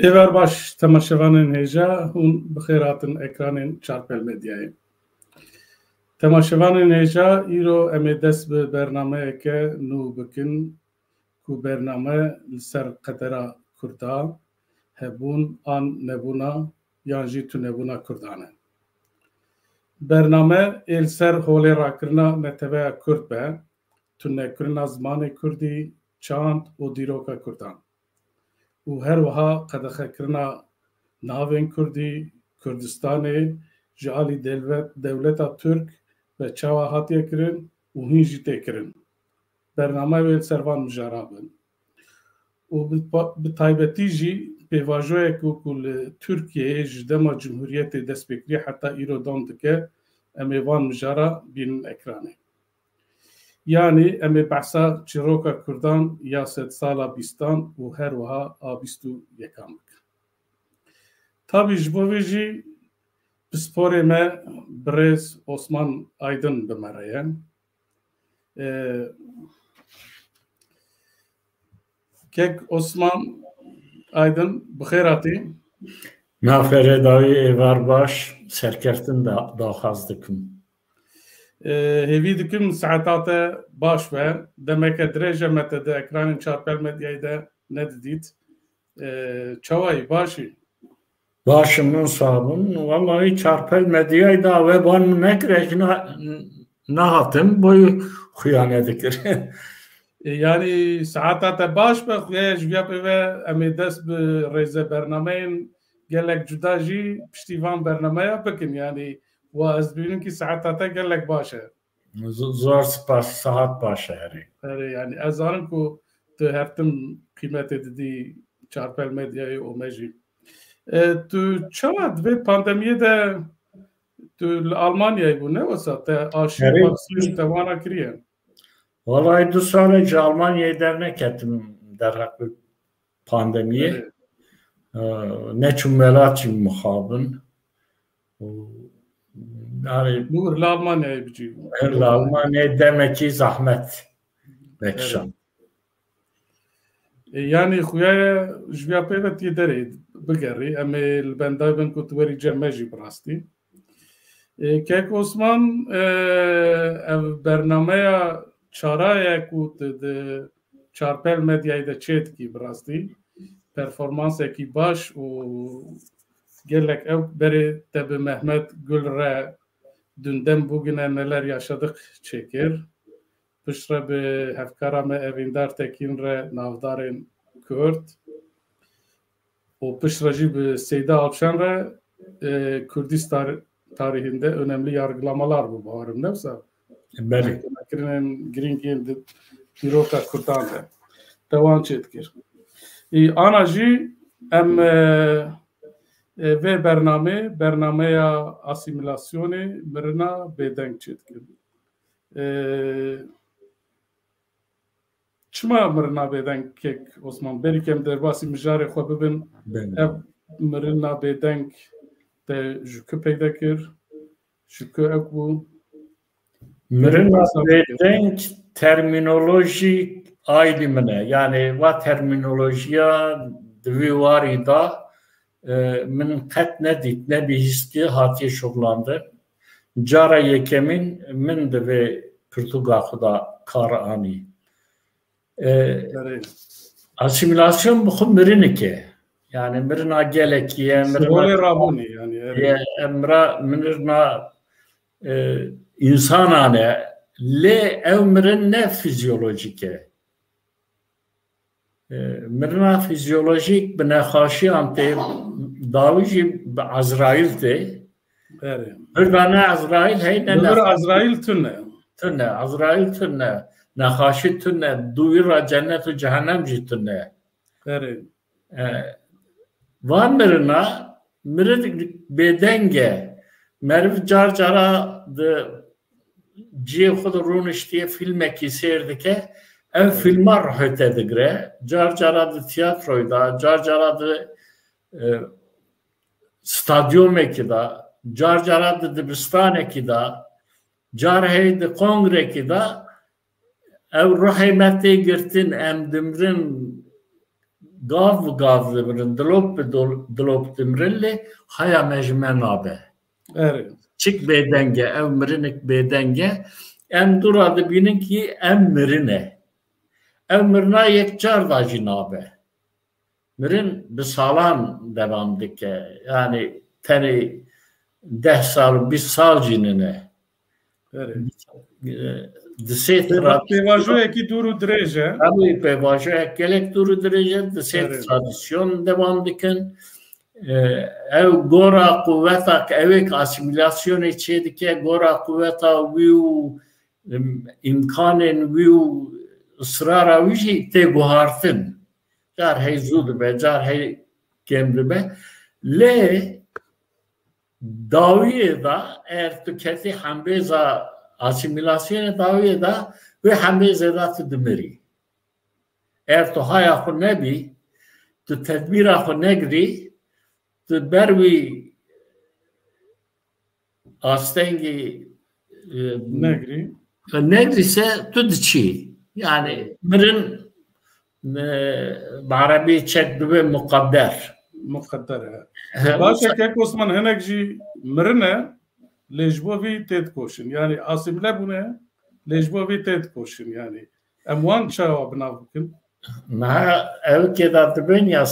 Ever baş temaşevanên hêja hûn bi xêr hatin ekranên Çarpel Medyayê. Temaşevanên hêja îro em ê dest bi bernameyeke nû bikin ku bername li ser qedera Kurda hebûn an nebûna yan jî tunebûna Kurdan e. Bername ê li ser holê rakirina neteveya Kurd be, tunekirina zimanê Kurdî, çand û dîroka Kurdan. û her wiha qedexekirina navên Kurdî, Kurdistanê ji alî dewleta Türk ve çawa hatiye kirin û hîn jî tê kirin. Bername wê li ser van mijara bin. û bi taybetî jî pêvajoyek ku li Tirkiyeyê ji dema Cumhuriyetê dest pê kiriye heta îro dom dike, em ê van mijara bînin ekranê. Yani em ê behsa çîroka Kurdan ya sed sala bîstan û her wiha a bîst û yekam bikin. Tabii ji bo vê jî bi sporê me birêz Osman Aydın bimere ye. Kek Osman Aydın bi xêr hatî. Nafere dawî êvar baş serkeftin daxwaz dikim. Hêvî dikim saeta te baş be, demeke dirêj me te di ekranên Çarpel Medyayê de nedidît. Çawayî başî? Başım min sabun. Vallahi Çarpel Medyayê da ve ban nekirek nahatim boyu xuyane dikir. Yani saeta te baş be xuya ji vê pêve em ê dest bi rêze bernameyên gelek cuda jî piştîvan bernameya bikin. Yani wa ez bînim ki saeta te gelek baş e. Zor spas saat baş e herî. Yani ez zanim ku tu her tim qîmetê didî Çarpel Medyayê û me jî. Tu çawa divê pandemiyê de tu li Almanyayê bû ne wisa te aşî vaksîn te wana kiriye? Vallahi 2 salece Almanya'yı dernek ettim derhak bir pandemiye. Ne çumelaçim muhabın. Yani Nur li Almanya'yê bicî. Li Almanya'yı demek ki zahmet bekşan. Yani xuyaya ji vê pêve tê derê bigerî em ê li bendayê bin ku tu werî cem me jî bi rastî. Kek Osman ev bernameya çaraya ku tu di Çarpel Medyayê de çê dikî bi rastî performansekî baş û gelek ew berê te bi Mehmet Gul re dundem bûgine neler yaşadık çêkir. Piştre bi hevkara me Evîndar Tekîn re navdarên Kurd û piştre jî bi Seyda Alpşan re Kurdistan tarihinde önemli yargılamalar bu baharım ne wisa? Belê. Kirinin girîngên di dîroka Kurdan de. Dewan çê dikir. Ana jî em vê bernameya asîmîlasyonê mirina bêdeng çê dikin. Çima mirina bêdeng kek Osman? Berî em derbasî mijarê xwe bibin ev mirina bêdeng te ji ku peyda kir? Ji ku ew bû? Mirina bêdeng terminolojik ayrımına yani va terminolojiya divî warî da min qet nedît ne bihîstî hatiye şoğlandı. Cara yekemin min divê pirtûka xwe da kar anî. Asimilasyon bu xwe mirinike. Yani mirina gelekiye mirina insanane le ev mirin ne fizyolojike. Mirina fizyolojik bi nexaşiyan tê dawî jî bi Azraîl tê. Bir tane Azraîl hey ne Azraîl tune. Tune Azraîl tune. Nexaşî tune. Dûîra cennet û cehennem jî tune. Van mirina mirin bêdenge meriv car cara di ciyê xwe de rûniştiye filmekî sêr dike. Ev filma rihete digire. Car cara di tiyatroyê da, car cara di stadyumekî da, car cara di dibistanekî da, car hey di kongrekî da ev rihê me tê girtin em dimirin gav dimirin, dilop dimirin le haya mecmen abe. Evet. Çık bedenge, ev mirinik bedenge. Em duradı binin ki em mirine. Ev mirina yekcar da jinabe. Mirin bir salan devam dike. Yani teni 10 sal, 20 sal jinine. Evet. Dise Pevajoya ki duru derece. Tabii pevajoya gelek duru derece dise tradisyon devam dikin. Ev gora kuvveta evek asimilasyon içedike gora kuvveta viu imkanen viu ısrara vici te guhartin. Car hey zud be, car hey kemri be. Le daviye da eğer tüketi hambeza asimilasyonu daviye da ve hambeza da tüdümeri. Eğer tu haya nebi, tu tedbira negri, tu bervi astengi negri ise tu diçi. Yani mirin بعربي تشك دوبي مقدر باشه که Osman هنگ جی مرنه لجبوی تید کوشن یعنی آسیبله بونه لجبوی تید کوشن یعنی اموان چه بناو بکن نه ev که داد بین یا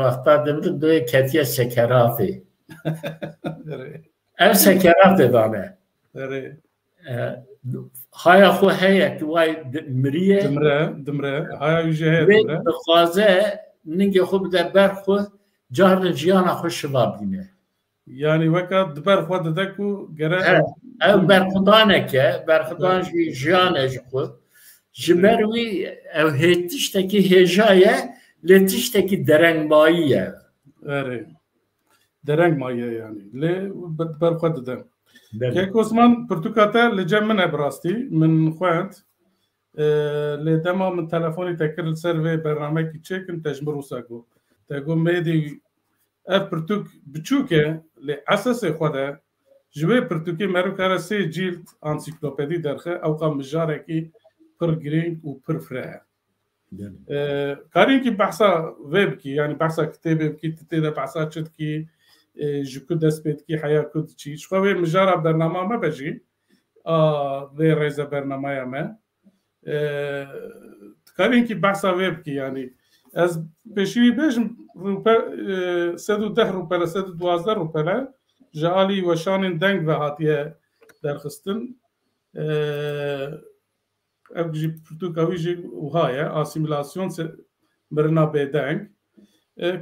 وقتا دمر دوی کتیه سکراتی ev سکراتی دانه هاي أخو هيك واي مريه دمره هاي وجه هي دمره بخازه نيجي خو بده برخو جار جيانا خوش بابينه يعني وقت دبر خو ددكو غير او برخدان جيانا خو جبروي او هتشتكي هجايه لتشتكي درنگ مايه اره درنگ مايه يعني ليه دبر خو ددم كيك عثمان برتقاته لجمن ابراستي من خوانت لدما من تلفوني تكر السيرفي برنامج تشيكن تجمرو ساكو تقول ميدي اف برتوك بتشوكه لاساس خدا جوي برتوكي مرو كارسي جيلد انسيكلوبيدي درخه او قام مجاركي بر جرين و بر فرا كارين كي بحثا ويب كي يعني بحثا كتاب كي تتدا بحثا تشتكي جو دست بید کی حیا کد چی شخوی مجارا برنامه ما بجی ذی رئیس برنامه ما تکارین کی بحثا ویب کی یعنی از پیشی بیشم روپر 110 روپر 112 روپر جالی و شان دنگ و هاتیه درخستن ابجی پرتوکاوی جی وهاي اسیمیلاسیون برنا بدنگ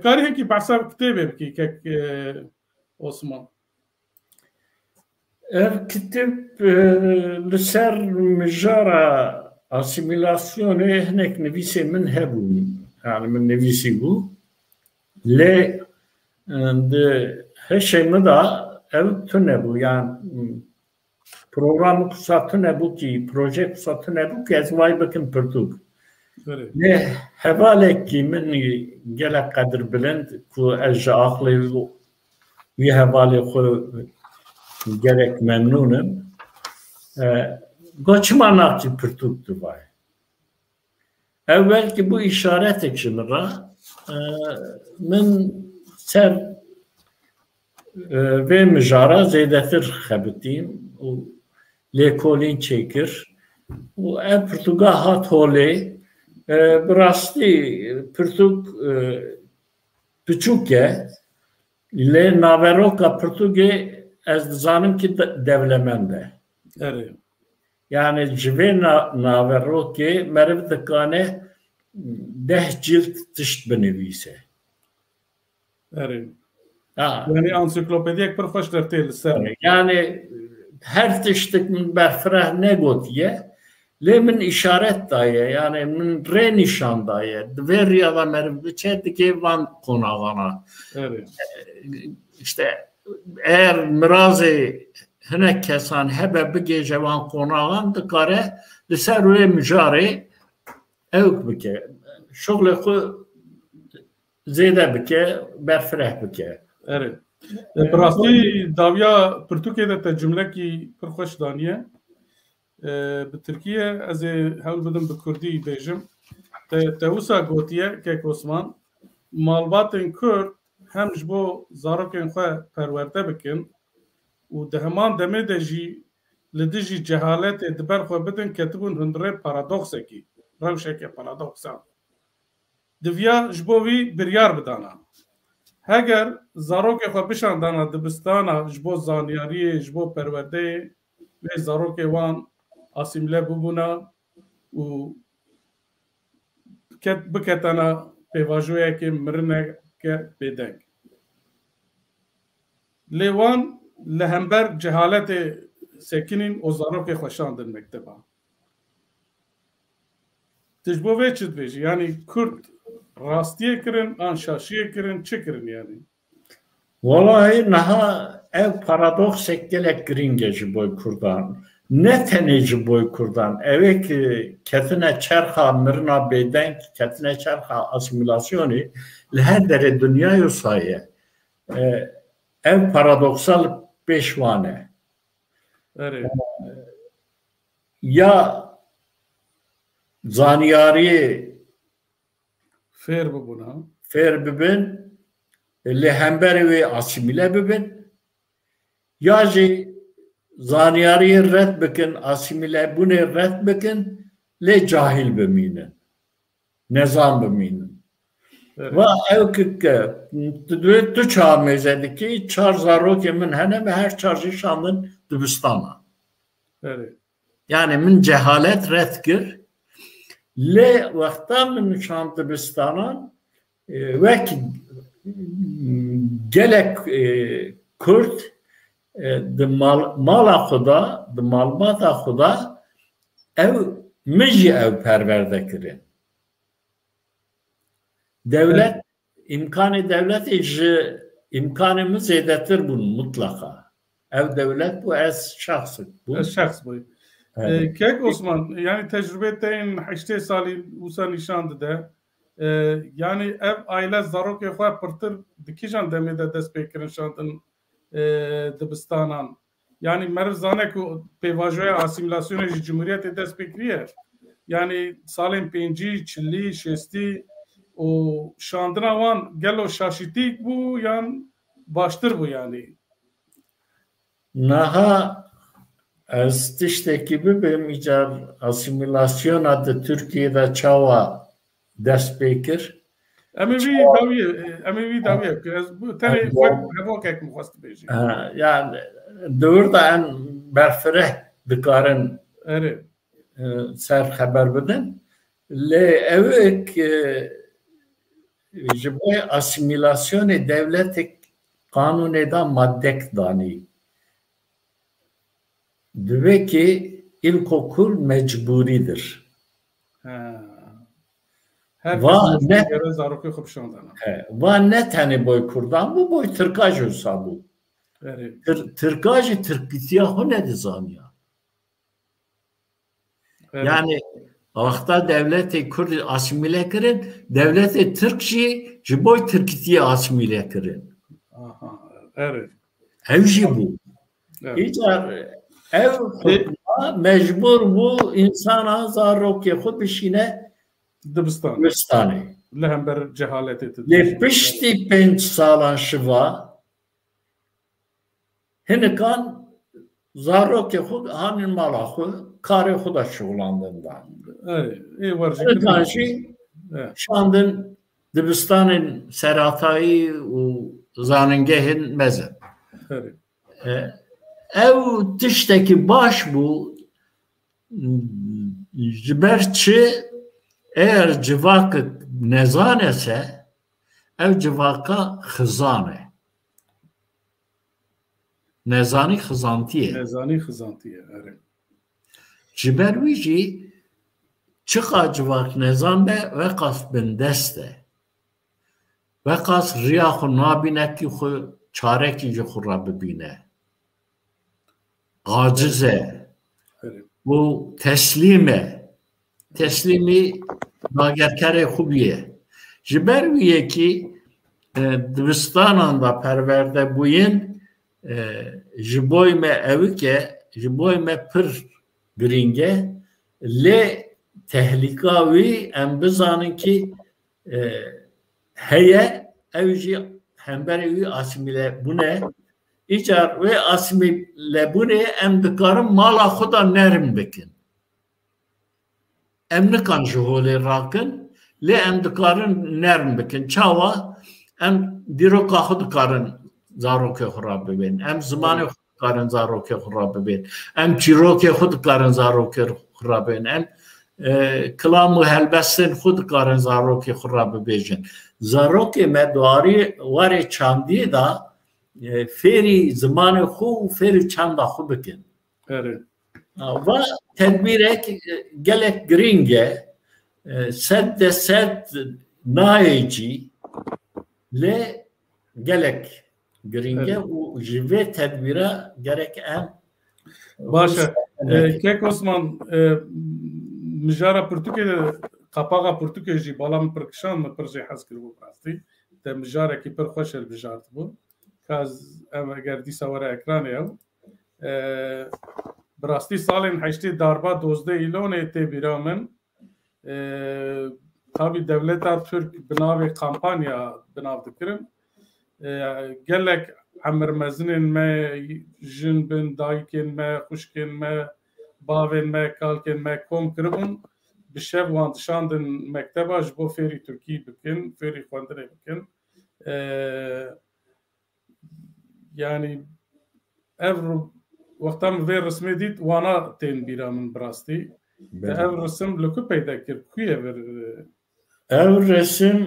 کاری که بحثا کتابه بکی که عثمان كتب لسر مجارة اسيميلاسيون هناك نفيسي من هبو يعني من نفيسي بو لي هالشيء مدى او تنبو يعني program kısa bu ki proje kısa bu ki ez vay bakın pırtuk ne hevalek ki min gele kadir bilend ku ejja aklı ve hevale ku gerek memnunum goçmanak ki pırtuktu vay evvel ki bu işaret ekşimira min ser ve mijara zeydetir xebitim لێکۆلین چێکر و ئە پرتوگا هات هۆڵێ بڕاستی پرتوگ بچووکە لێ ناڤێرۆکە پرتوگێ ئەس دزانم کی دەولەمەندە یانێ جivê naverokê meriv dikane 10 cilt tişt binivîse yani ansiklopediyek pir xweş dertê li ser yani her tiştik min berfireh negotiye lê min işaret daye yani min rê nîşan daye divê rêya meriv biçe dikê van konağana işte eğer mirazê hinek kesan hebe bigêje van konağan dikare li ser wê mijarê ewk bike şoxlê xwe zêde bike berfireh bike براستی داویا پرتوکه ده جمله کی پر خوش دانیه به ترکیه از حول بدم به کردی بیجم ته وسا گوتیه که عثمان malbatên Kurd hem ji bo zarokên xwe perwerde bikin û di heman demê de jî li dijî cehaletê di ber xwe bidin ketibûn hundirê paradoksekî, rewşeke paradoksa. Diviya ji bo wî biryar bidana. Heger zarokê xwe bişandana dibistana ji bo zaniyariyê, ji bo perwerdeyê, wê zarokê wan asîmile bibûna û biketana pêvajoyekê mirineke bêdeng. Lê wan li hember cehaletê sekinîn û zarokê xweşandin mekteba. Tu ji bo vê çi dibêjî? Yani Kurd rastiyê kirin, an şaşiyê kirin, çi kirin yani? Vallahi naha ev paradoksek gelek giringe ji boy Kurdan. Ne tene ji boy Kurdan? Ev ki ketine çerxa mirna bêdeng, ketine çerxa asimilasyonî li her dere dünyayê saye. Ev paradoksal peşvane. Evet. Ya zaniyarî Fêr bibûna. fêr bibin, li hemberê wê asîmîle bibin, ya jî zaniyariyê red bikin, asîmîle bûnê red bikin, lê cahil bimînin, nezam bimînin. Evet. Ve ew tu çar mêzedikî çar zarokê min hene ve her çar jî şandin dibistana. Evet. Yani min cehalet red kir, lê wexta min şand dibistanan wek gelek Kurd di mala xwe di malbata xwe ev min jî ew perwerde kirin. Devlet imkanı devletê ji imkanı min zêdetir bûn mutlaka. Ev devlet bu ez şahsık bu. Ez şahs bû. Kek Osman, yani tecrübeteyên heştê salî wisa nîşan dide. Yani ev aile zarokê xwe pirtir di kîjan demê de dest pê kirin şandin dibistanan. Yani meriv zane ku pêvajoya asîmîlasyonê ji Cumhuriyetê dest pê kiriye. Yani salên pêncî, çilî, şêstî û şandina wan gelo şaşîtîk bû yan baştir bû yani. Naha ez tiştekî bibim îcar asîmîlasyona di Türkiye'de çawa dest pê kir. Em ê wî dawiye bikir. Ez bu tenê hevokek min xwest dibêjî. Yani dewir da em berfireh dikarin Evet. ser xeber bidin. Lê evek ji bo asîmîlasyonê devletek kanûnê da maddek danî. Dibe ki ilkokul mecburidir. Her ne zarokê xwe bişandana. Ve ne tane boy Kurdan bu boy Türkaj olsa bu. Evet. Türkajı Türkitiya ho ne dizaniya. Yani vakta devleti Kurd asimile kirin, devleti Türkçi ji boy Türkitiya asimile kirin. Aha, evet. Evji bu. İcar ev mecbur bu insana zarokê xwe bişîne dibistanê. Li hember cehaletê. Lê piştî 5 salan şiva hinikan zarokê xwe hanin mala xwe karê xwe da şoğlandindan. Hinikan jî şandin dibistanên seratayî û zanîngehên mezin. Ev tiştekî baş bû ji ber çi eğer civakı nezanese ev civaka xizane. Nezani xizantiye. Nezani xizantiye, evet. Ji ber wî jî çiqa civak nezan be veqas bindeste. Veqas riya xwe nabînekî xwe çarekî ji xwe re bibîne. Aciz e. Bu teslime. Teslimi nagerkerê xubîye. Ji ber wî yekî dibistanan da perwerde bûyên ji boy me evike, ji boy me pir giring e lê tehlika wî em bizanin ki heye evci hemberi asimile bu ne? İcar ve asimile bu ne? Em dikarin mala xuda nerim bikin. Em nikan ji holê rakin lê em dikarin nerm bikin. Çawa em dîroka xwe dikarin zarokê xwe re bibên. Em zimanê xwe dikarin zarokê xwe re bibên. Em çîrokê xwe dikarin zarokê xwe re bibên. Em kilam û helbestên xwe dikarin zarokê xwe re bibêjin. Zarokê me dwarî warê çandiyê da fêrî zimanê xwe û fêrî çanda xwe bikin. Ve tedbirek gelek giringe sed de sed nayeci le gelek giringe u jive tedbira gerek em başa kek Osman mijara Portugal'de kapağa Portugal'ci balam perkşan mı perce haskır bu rastı de mijara ki per xoşel bijart bu kaz eğer disavara ekran ya براستی سالên heştê darba 12 îlonê tê bîra min tabi devleta Türk bi navê kampanya binav dikirin gelek emirmezinên me jin bin dayikên me xuşkên me bavên me kalkên me kom kiribûn bi şev wan dişandin mekteba ji bo fêrî Tirkî bikin fêrî xwendinê bikin yani ev وقتام وی رسمی دید وانا تین بیرا من براستی ev resim li ku peyda kir kuye ver ev resim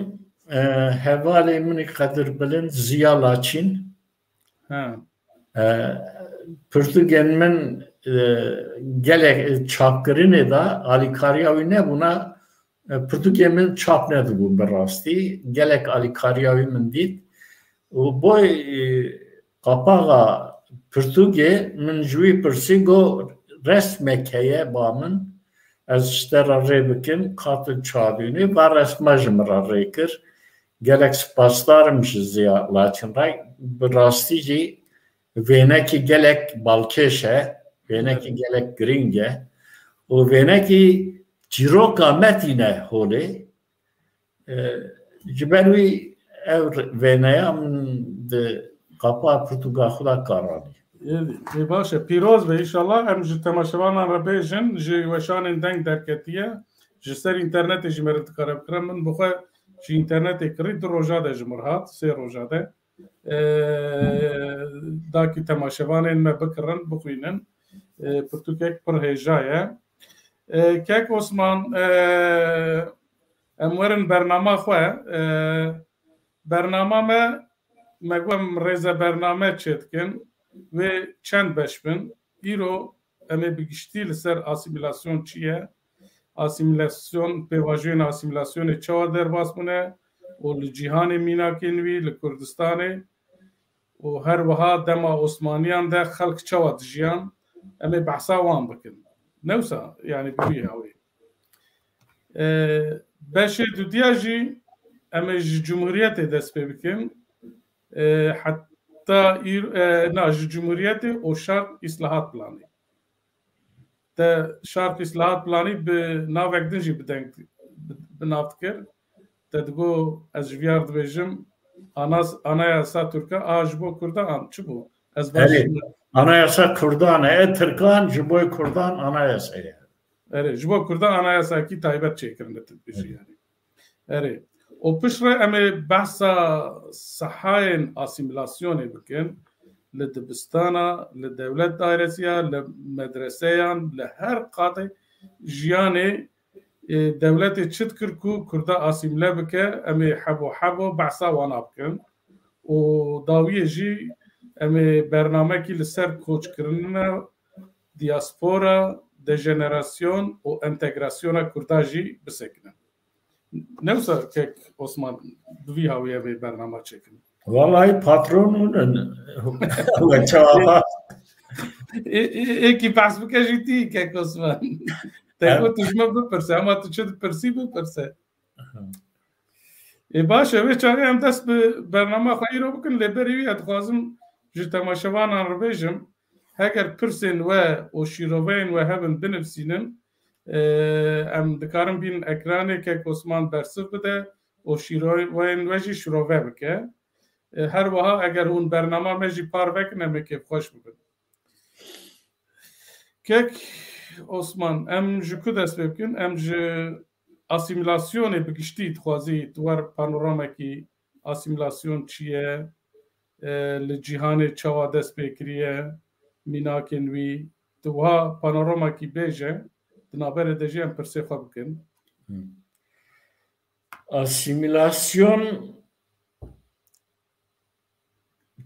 hevalê min qedir bilind Ziya Laçîn pirtûkên min gelek çapkirinê da alîkariya wî nebûna pirtûkên min çap nedibû bi rastî gelek alîkariya wî min dît û boy qapağa Pirtûkê min ji wî pirsî got resmek heye ba min ez ji te re rê bikim qatil çavînê ve resma ji min re rê kir gelek spasdarim ji Ziya Laçîn re bi rastî jî vênekî gelek balkêş e vênekî gelek giring e û vênekî çîroka me tîne holê ji ber wî ev vêneya min di qapa pirtûka xwe da karanî باشه پیروز به انشالله هم ji temaşevanan re bêjin ji weşanên deng derketiye ji ser internetê jî me re dikare bikirin min bixwe ji internetê kirî du roja de ji mir hat sê roja de dakî temaşevanên me bikirin bixwînin pirtûkek pir hêja ye kek Osman em werin bernama xwe bernama me gom rêze bername çê dikin ve çend beş bin îro em ê bi giştî li ser asîmîlasyon çi ye asîmîlasyon pêvajiyên asîmîlasyonê çawa derbas bûne û li cîhanê mînakên wî li Kurdistanê û her wiha dema Osmaniyan de xelk çawa dijiyan em ê behsa wan bikin newsa yani bi wî hawê beşê dudiya jî em ê ji Cumhuriyetê dest pê bikin na ji Cumhuriyetê û şart îslahat planê te şart îslahat planî bi navek din jî binav dikir te digo ez ji vîyar dibêjim anayasa Türka a ji bo Kurdan çi bû ez anayasa Kurdan e Tirkan ji bo Kurdan anayasa ye ji bo Kurdan anayasakî taybet çêkirin tedbîjî yani erê û piştre em ê behsa sehayên asîmîlasyonê bikin li dibistana li dewlet dairesiya li medreseyan li her qatê jiyanê dewletê çi dikir ku Kurda asîmile bike em ê hebo behsa wana bikin û dawiyê jî em ê bernamekî li ser koçkirina diaspora dejenerasyon û entegrasyona Kurda jî bisekinin newsa kek Osman bi vî hawiyê vê bernama çêkin vallahi patronun ve çava êkî behs bike jî tî kek Osman te got tu ji me bipirse ama tu çi dipirsî bipirse baş e vê çavê em dest bi bernama xwe îro bikin lêberî wî ez dixwazim ji temaşevanan re bêjim heger pirsên we û şîroveyên we hebin binivîsînin em dikarin bînin ekranê kek Osman bersiv bide و شیروین وجی شروع بکه هر وها اگر اون برنامه مجی پار بکنه میکه خوش بکن که عثمان ام جکو دست بکن ام ج اسیمیلاسیون بگشتید خوازی دوار پانوراما کی اسیمیلاسیون چیه لجیهان چوا دست بکریه میناکن وی دوها پانوراما کی بیجه دنابر دجی ام پرسه خواه بکن اسیمیلاسیون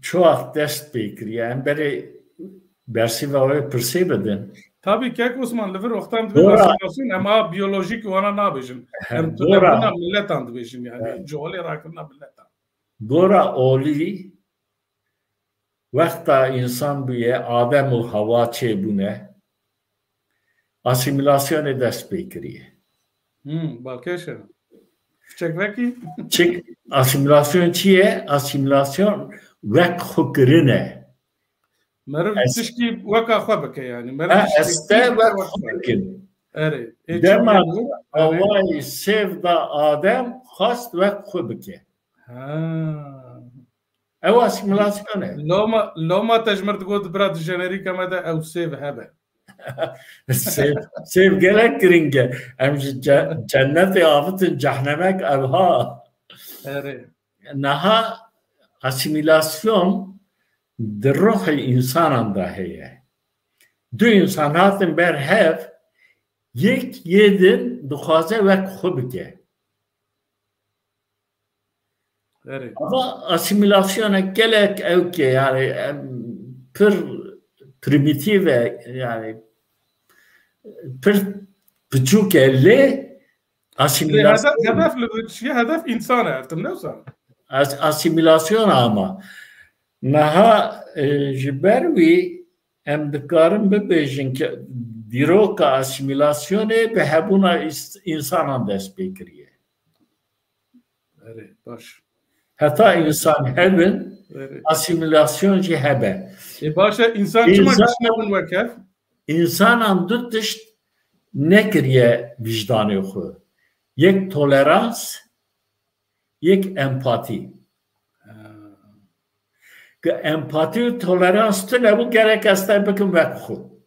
çok dest bekliyor. Yani beri bersi ve oya pırsı bedin. Tabii ki Osman lever vaktan dibin asimilasyon ama biyolojik wana nabijin. Hem tülebuna milletan dibijin yani. Cevali rakırna milletan. Gora oli vakta insan büye Adem-ül Hava çebune asimilasyon dest bekliyor. Balkeşe. Çekveki? Çek asimilasyon çiye? Asimilasyon vek hukırine. مرد تشكي وكا خبك يعني مرد استوى خبكن اري دما هواي سيف دا آدم خاص وك خبكه او اسيميلاسيون لو ما تجمر تقول براد جنريك مدى او سيف هبه سيف جلك رينجا ام جنتي آفتن جهنمك ابها اري نها اسيميلاسيون در روح انسان da heye. دو انسان هاتن بر هف یک یدن دخوازه وک خوب که. Ama asimilasyona gelek ev ki yani pır primitif yani pır küçük elle asimilasyon. Hedef insan artık ne olsa? Asimilasyon ama naha jibervi em dikarim bebejin ki diroka asimilasyonu be hebuna insanan dest bekiriye. Evet, baş. Hatta insan hebin asimilasyon ki hebe. Başa insan çımak işlevin vekef. İnsanan düttüş ne kiriye vicdanı oku. Yek tolerans, yek empati. Empati, tolerans ne bu gerek hasta bakın vekhu.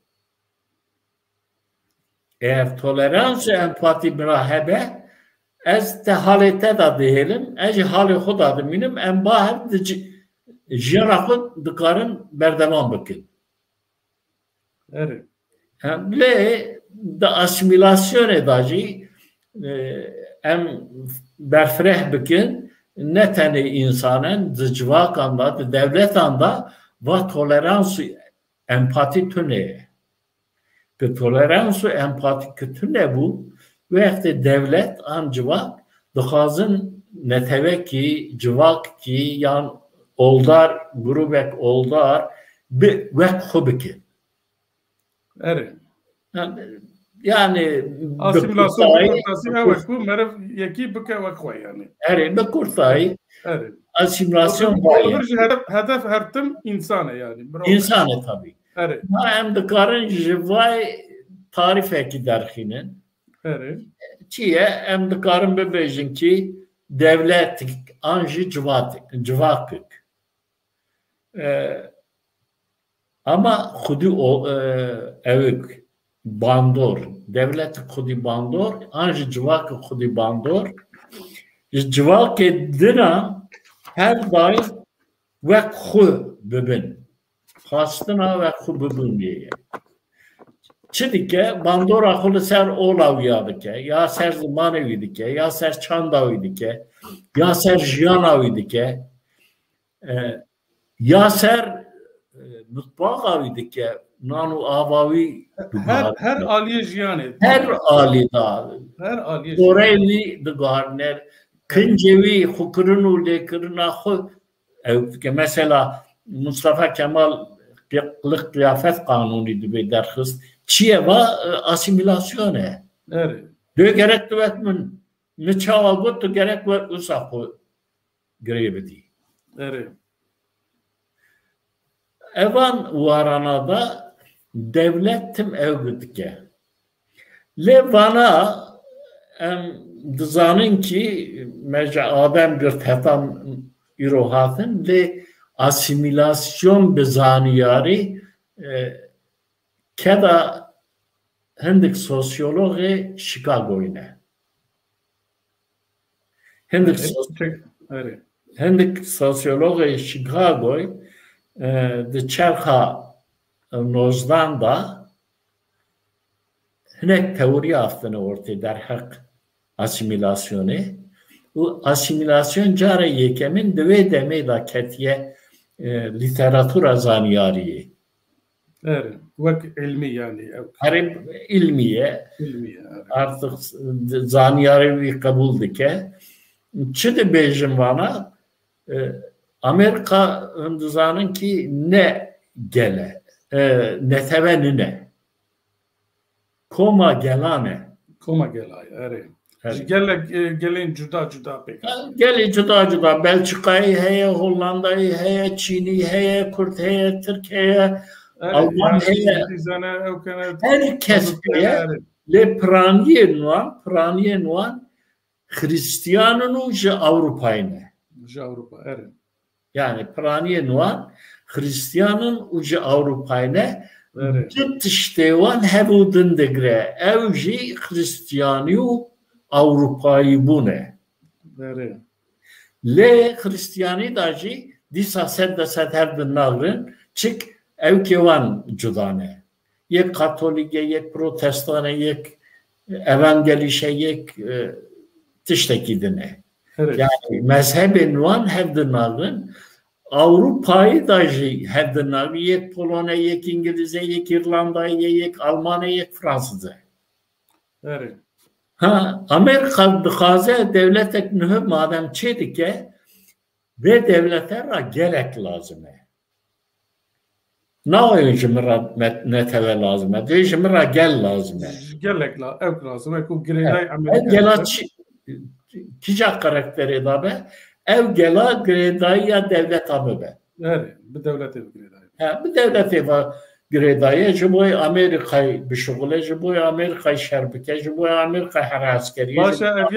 Eğer tolerans, empati mürahebe ez te halete da diyelim, ez hali xuda deminim, en bahar jiyanakı dikarın berdeman bakın. Evet. Le da asimilasyon edacı em berfreh bakın, ne tane insanın civakanda, devletanda ve toleransı, empati tüne. Ki toleransı, empati tüne bu ve işte devlet an civak dıkazın neteveki, civak ki yan oldar, grubek oldar ve kubiki. Evet. Yani asimilasyon evet bu merv yeki bike ve yani. Evet, bu kurtay. Evet. Asimilasyon var. Hedef her tüm insana yani. İnsanı tabii. Evet. Hem de karın jivay tarif eki derhinin. Evet. Çiye hem de karın bebejin ki devlet anji civakık. Ama kudi o evik bandor. Devlet kudi bandor. Anji civakı kudi bandor. Civak edina her daim ve khu bebin. Hastına ve khu bebin diye. Çidike bandora khulu ser olaviyadike, ya ser zamaneviyadike, ya ser çandaviyadike, ya ser jiyanaviyadike, ya ser mutbağaviyadike, nanu avavi. Her aliye jiyanı. Her alida. Her aliye. Korevi dıgarner. Kıncevi hukurunu lekırına hu. Mesela Mustafa Kemal kılık kıyafet kanunu gibi derhist. Çiye va asimilasyone. Evet. Dö gerek duvet mun ne çava gottu gerek ve usahu görebildi. Evet. Evan varanada devletim evgüdke. Le bana dizanın ki merce Adem bir tetam irohatın ve asimilasyon bezaniyari keda hendik sosyologi Chicago'yne. Hendik sosyologi Chicago de çerha nozdan da hinek teori aftını ortaya der hak asimilasyonu. Bu asimilasyon care yekemin dve demeyi da ketiye literatura zaniyariyi. Evet. Vak ilmi yani. Harip ilmiye. Artık zaniyari bir kabul dike. Çi bejim bana Amerika hındızanın ki ne gele neteveni ne koma gelane Evet. Gelin cuda pek. Gelin cuda Belçika'yı heye, Hollanda'yı heye, Çin'i heye, Kürt heye, Türkiye, Alman heye, herkes heye le praniye nuan Hristiyanın ucu Avrupa'yı. Avrupa, evet. Yani praniye nuan Hristiyanın ucu Avrupa'yı. Tiştevan hevudun degre evji Hristiyaniyu Avrupa'yı bu ne? Le Hristiyani daci disa sedde sedherdin nagrın çık evkevan cudane. Yek Katolike, yek Protestane, yek Evangelişe, yek tiştekidine. Yani mezhebin van hevdin nagrın Avrupa'yı daci hevdin nagrın yek Polonya, yek İngilizce, yek İrlanda'yı, yek Almanya, yek Fransızca. Evet. Amerika dixaze devletek nühü madem çedike ve devletera gerek lazım. Ne oyuncumura neteve lazım? Deyicimura gel lazım. Gerek lazım. Ev greday Amerika. Gela kicak karakteri da be. Ev gela greday ya devlet amı be. Evet. Bir devlet ev greday. Bir devlet ev greday. Jiboy Amerika'yı bir şugule. Jiboy Amerika'yı şerbike. Jiboy Amerika'yı her askeri. Başa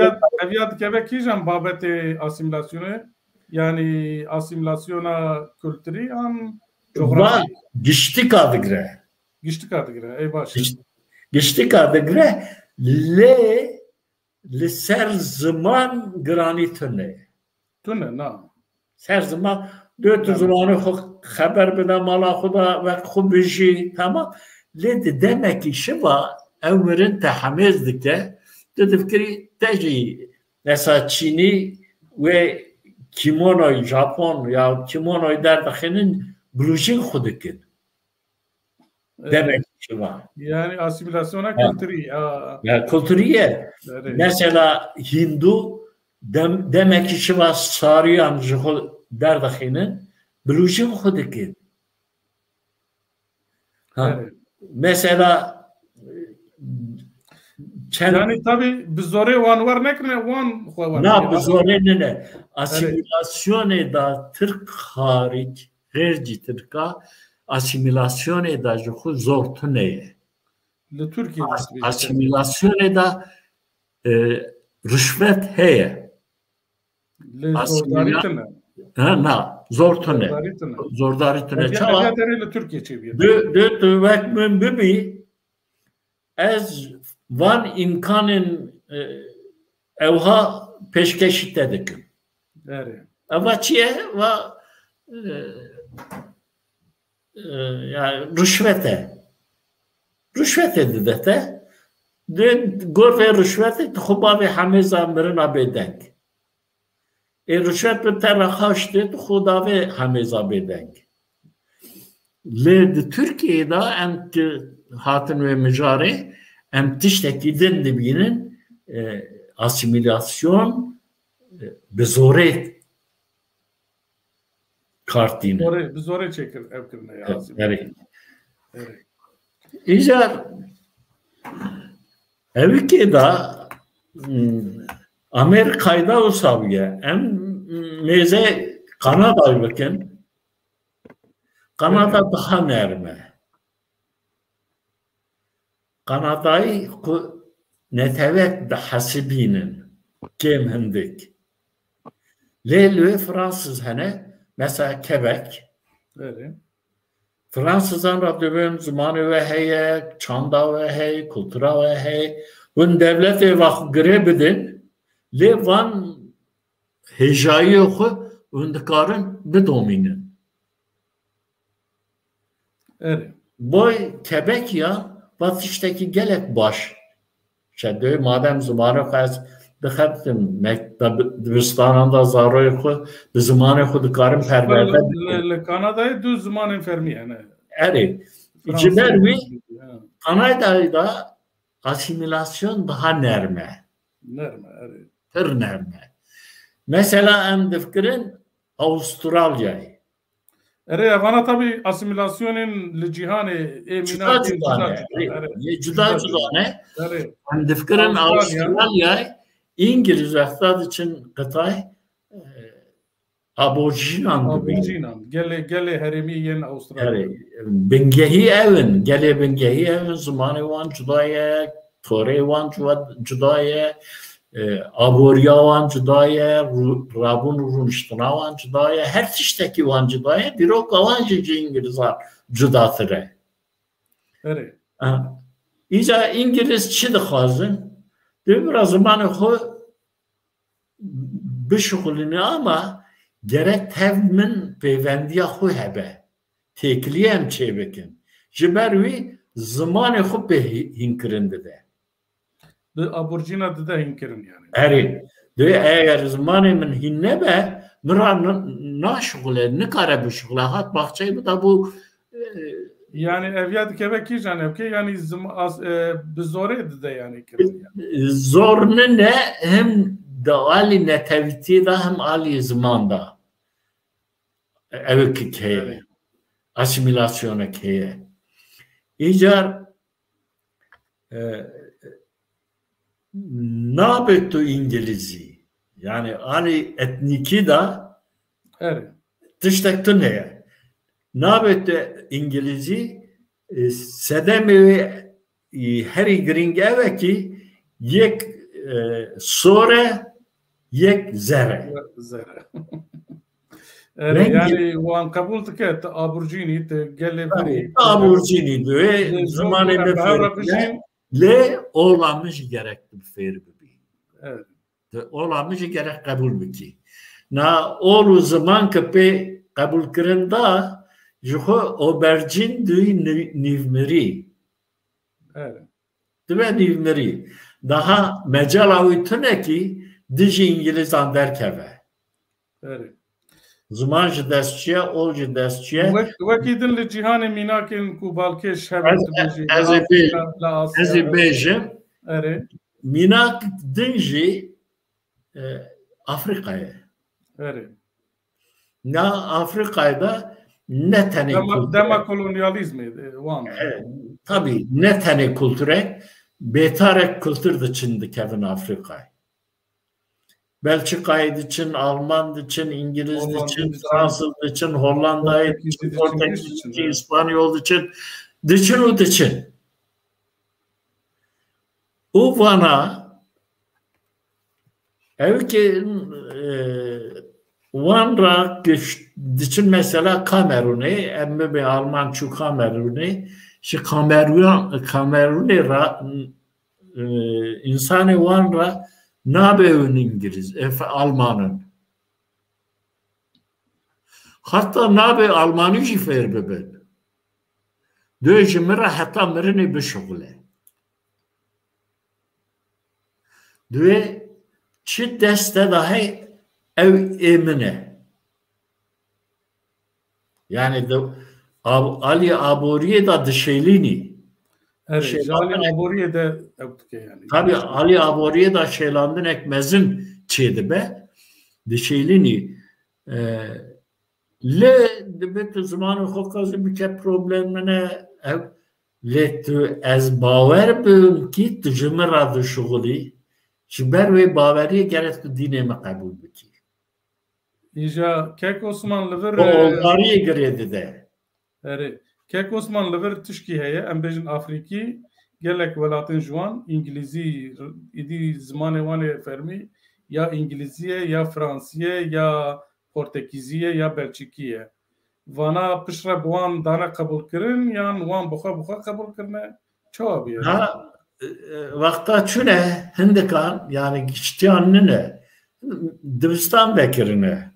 eviyat kebek kicam babeti asimilasyonu. Yani asimilasyona kültürü am coğrafi. Giştik adı gre. Ey başa. Giştik adı gre. Le ser zaman granitine. Tune na. Ser zaman 400 zamanı haber bile mala xuda ve xubiji tamam. Le demek işi var. Ömrün tehammezdike. Dedi fikri teji. Mesela Çin'i ve kimono Japon ya kimono derdakinin blujin xudikin. Demek işi var. Yani asimilasyona kültürü. Ya kültürüye. Mesela Hindu demek işi var sarıyan derdakinin blujin xudikin. Mesela yani tabi bizore wan var nekne wan var. Na bizore ne? Asimilasyon da Türk hariç gayri Türk'a asimilasyon da çok zor tüneye. Le Türkiye asimilasyon da rüşvet heye. Le zordaritine. Na zor tüne. Zordaritine. Çala. Le Türkiye çeviyor. De vekmen bibi ez van imkanın evha peşkeşitte dikim. Evet. Ama çiye ve yani rüşvete. Rüşvete dedete. Gor ve rüşvete txuba ve hamiza mirina bedenk. Rüşvet bir terrahaştı txuda ve hamiza bedenk. Le Türkiye'de em hatın ve mücari em tişteki din dibinin asimilasyon bezore kartini. Bezore çekir evkirine ya. Evet. İcar evki da Amerika'da o sabiye em meze Kanada'yı bakın. Kanada daha nerme. Kanada'yı netevek de hasibinin Kêm hindik. Lê Fransız hene, mesela Quebec. Evet. Fransızdan ra dibin zimanê ve heye, çanda ve hey, kultura ve hey. Hûn devletê vaxt girê bidin, lê van hêjayiyê xwe hûn dikarin bidomînin. Evet. Boy Quebec ya va tiştekî gelek baş. Şedoy madem zimanê xwe ez dixebtim dibistanan da zaroyê xwe bi zimanê xwe dikarim perwerde bikim. Li Kanadayê du zimanên fermî hene. Erê. Fransî, Ji ber wî İngilîzce, ha. Kanadayê da asimilasyon daha nerme. Nerme, evet. Pir nerme. Mesela em difikirin Avustralyayê. Evet, evana tabii asimilasyonun li cihanê Cuda eminatên cuda ne? Cuda cuda ne? Evet. Em difikirin Avustralya. Avustralyayê İngiliz rehtat için qitay Aborjinan dibînin. Aborjinan. Gelê herêmî yên Avustralya. Bingehî evin, gelê bingehî evin zimanê wan cuda ye, torê wan cuda ye, aboriya wan cuda ye, rabûn û rûniştina wan cuda ye, her tiştekî wan cuda ye, dîroka wan jî ji İngilîzan cudatir e. Evet. Îca İngiliz çi dixwazin? Dibira zimanê xwe bişuxulîne ama gerek tev min peyvendiya xwe hebe. Têkiliyê em çê bikin. Ji ber wî zimanê xwe pê hînkirin dide. Di aborjina dide hînkirin yani. Erê. Eğer zimanê min hîn nebe, min ra naşixule, nikare bişixule. Hat baxçeyê bida bu Yani evya dikeve kîjan evke yani bi zorê dide yani kirin yani. zor ne hem de alî netewîtiyê da hem alî ziman da. Evekî heye. Asimilasyonek heye. İcar nabe tu İngilizî. Yani alî etnîkî da Evet. tiştek tu neye. Nabe tu İngilizî sedemê herî giring evekî yek sore yek zere. Zere. Evet, yani wan kabul dike te aborjînî te gelê virî. Aborjînî diye zamanê me lê oğlan min jî gerek bi fêr bibî. Evet. Oğlan min jî gerek qebul bikî. Na oğlu zaman ki pê qebulkirin da ji xwe obercîn duyî nîvmirî. Evet. Dibe nîvmirî. Daha mecala wî tunekî dijî İngilîzan derkeve. Evet. Ziman ji destçiye, ol ji destçiye. Wekî din li cihanê mînakên ku balkêş hebe Ez ê bêjim Evet. mînak din jî Afrikayê. Evet. Na Afrikayê da ne tenê Dema kolonyalizmê wan. tabii ne tenê kulturek bêtarek kultur diçin dikevin Afrikayê. Belçikayê diçin, Alman diçin, İngiliz diçin, Fransız diçin, Hollandayê diçin, Portekiz diçin, İspanyol diçin, diçin û diçin. û vana evkê wan ra diçin mesela Kamerunê, em bibê Alman çû Kamerunê, ji Kamerunê ra insanê wan ra nabe û İngiliz, Almanın. Hatta nabe Almanî jî fêr bibin. Dê ji min re heta mirinê bişuxule. Dê çi deste dahi ev êmin e. Yani alî aboriyê da dişêlînî. Evet. Ali aboriye de evdike yani. Tabii alî aboriyê da şêlandinek mezin çê dibe. Dişêlînî. Lê dibe tu zimanê xwe qezî bike problemine ev lê tu ez bawer bim kî tu ji min ra dişuxulî ji ber wê baweriyê gerek tu dînê me qebûl bikî. İja Kek Osman li vir O olgariyê girê dide. Evet. Kek Osman li vir tişkî heye em bêjin Afrikî gelek welatên ji wan İngilîzî îdî zimanê wan ê fermî ya İngilizce ya Fransızca ya Portekizce ya Belçikiye. Vana pişre buan dana kabul kirin yan wan buxa kabul kirne çawa biye. Ha vakta çüne hindikan yani geçtiğanını ne Dibistan bekirine.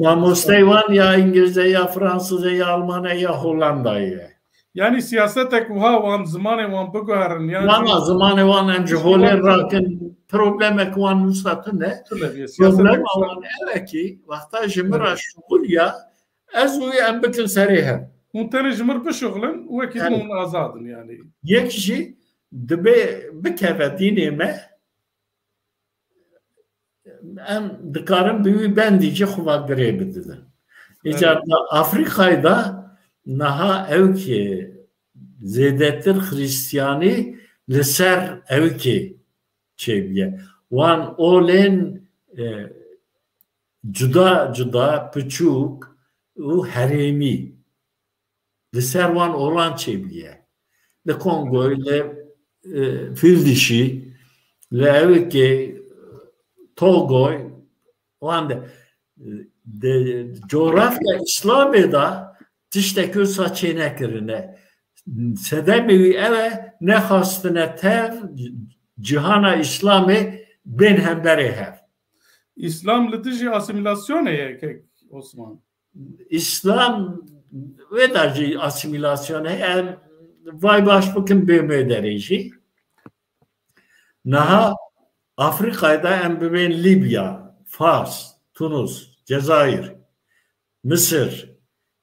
Mamosteyvan ya İngilizce ya Fransızca ya Almanya ya Hollanda'yı. Yani siyasetek uha wan zamanı wan biguharin yani. Vana zamanı wan önce holen rakin problemek wan musatı ne? Problem alan evet ki vakta jimra şugul ya ez uyu em bikin serihem. Muntene jimr bişuğlun ve ki mun azadın yani. Yekşi dibe bikeve dinime em dikarim büyü ben diyece xuva girebididir. İcabda Afrika'da naha ev ki zedettir Hristiyani liser ev ki çebiye. Wan olen cuda küçük u haremi liser wan olan çebiye. Le Kongo le fil dişi le ev ki Togo wan de coğrafya İslam'da tiştekü saçene kirine sedemevi eve ne hastine tev cihana İslam'ı ben hemberi hev. İslam litici asimilasyon kek Osman. İslam ve derci asimilasyon hem vay başbukin bölme derece. Naha Afrika'da hem ben Libya, Fas, Tunus, Cezayir, Mısır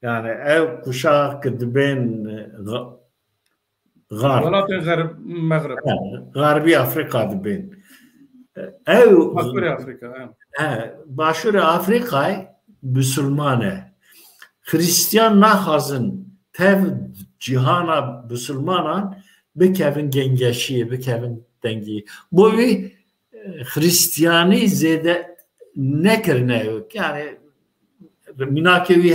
yani ev kuşağı ben Garbi Afrika'da ben. Ev Başuri Afrika Müslümane. Hristiyan nahazın tev cihana Müslümanan bir kevin gengeşiye, bir kevin dengi. Bu bir Hristiyani zede ne kirine yok. Yani minakevi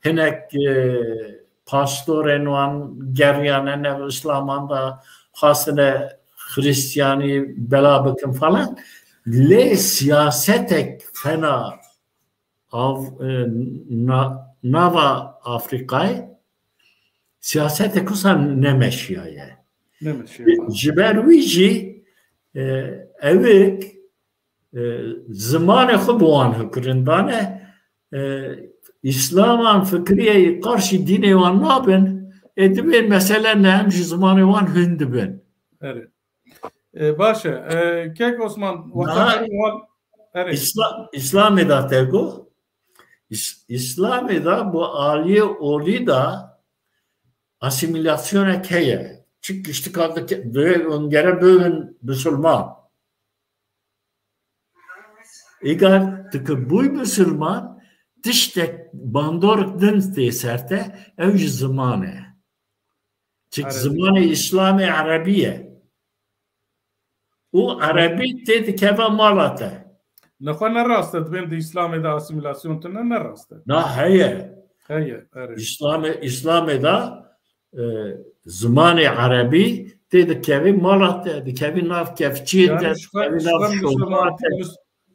henek pastoren wan geryanen ev İslam'da hasene Hristiyani bela bakın falan. Le siyasetek fena Nava Afrika'yı siyasete kusan ne meşiyaya. Cibervici evik zamanı xubuan hüküründane İslam'ın fikriye karşı dine van nabın edibin mesela ne hem zamanı van hündübün. Evet. Başa, kek Osman İslam'da tego İslam'da bu aliye oli da asimilasyona keye. Çünkü işte kaldı gere böğün Müslüman. Eğer tıkı bu Müslüman dişte bandor dın teserte evci zamanı. Çünkü zamanı İslam-ı Arabiye. O Arabi dedi keva malata. Nakon nerastı ben de İslam'da asimilasyon tane nerastı. Na hayır. Hayır. İslam'da zamanı Arabi dedi kevi malata dedi kevi nav kefçi dedi kevi nav şubat.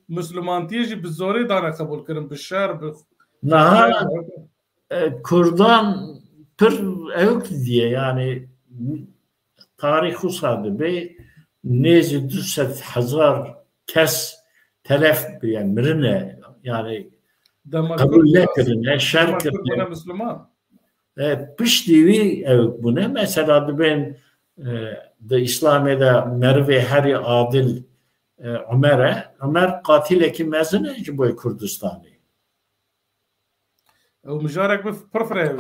Müslüman diye bir zori dana kabul kırın bir şer bir. Na Kurdan pır evk diye yani tarih usadı be nezi 200,000 kes telef yani mirine yani kabul ettirine şerk ettirine Müslüman. Piştiği evk bu ne mesela ben de İslam'da Merve Heri Adil Ömer katileki mezun ki bu Kürdistan'ı. O müjarek bir profre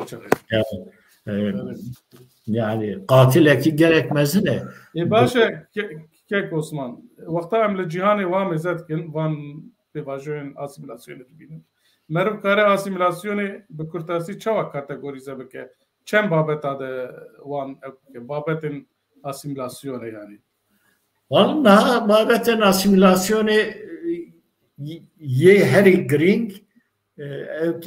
yani katileki gerekmez ne? Başa kek Osman. Vakta amle cihani vam ezatkin van bevajoin asimilasyonu binin. Merv kare asimilasyonu be kurtasi çava kategorize beke. Çem babet adı van babetin asimilasyonu yani. Valla babetin asimilasyonu ye heri gring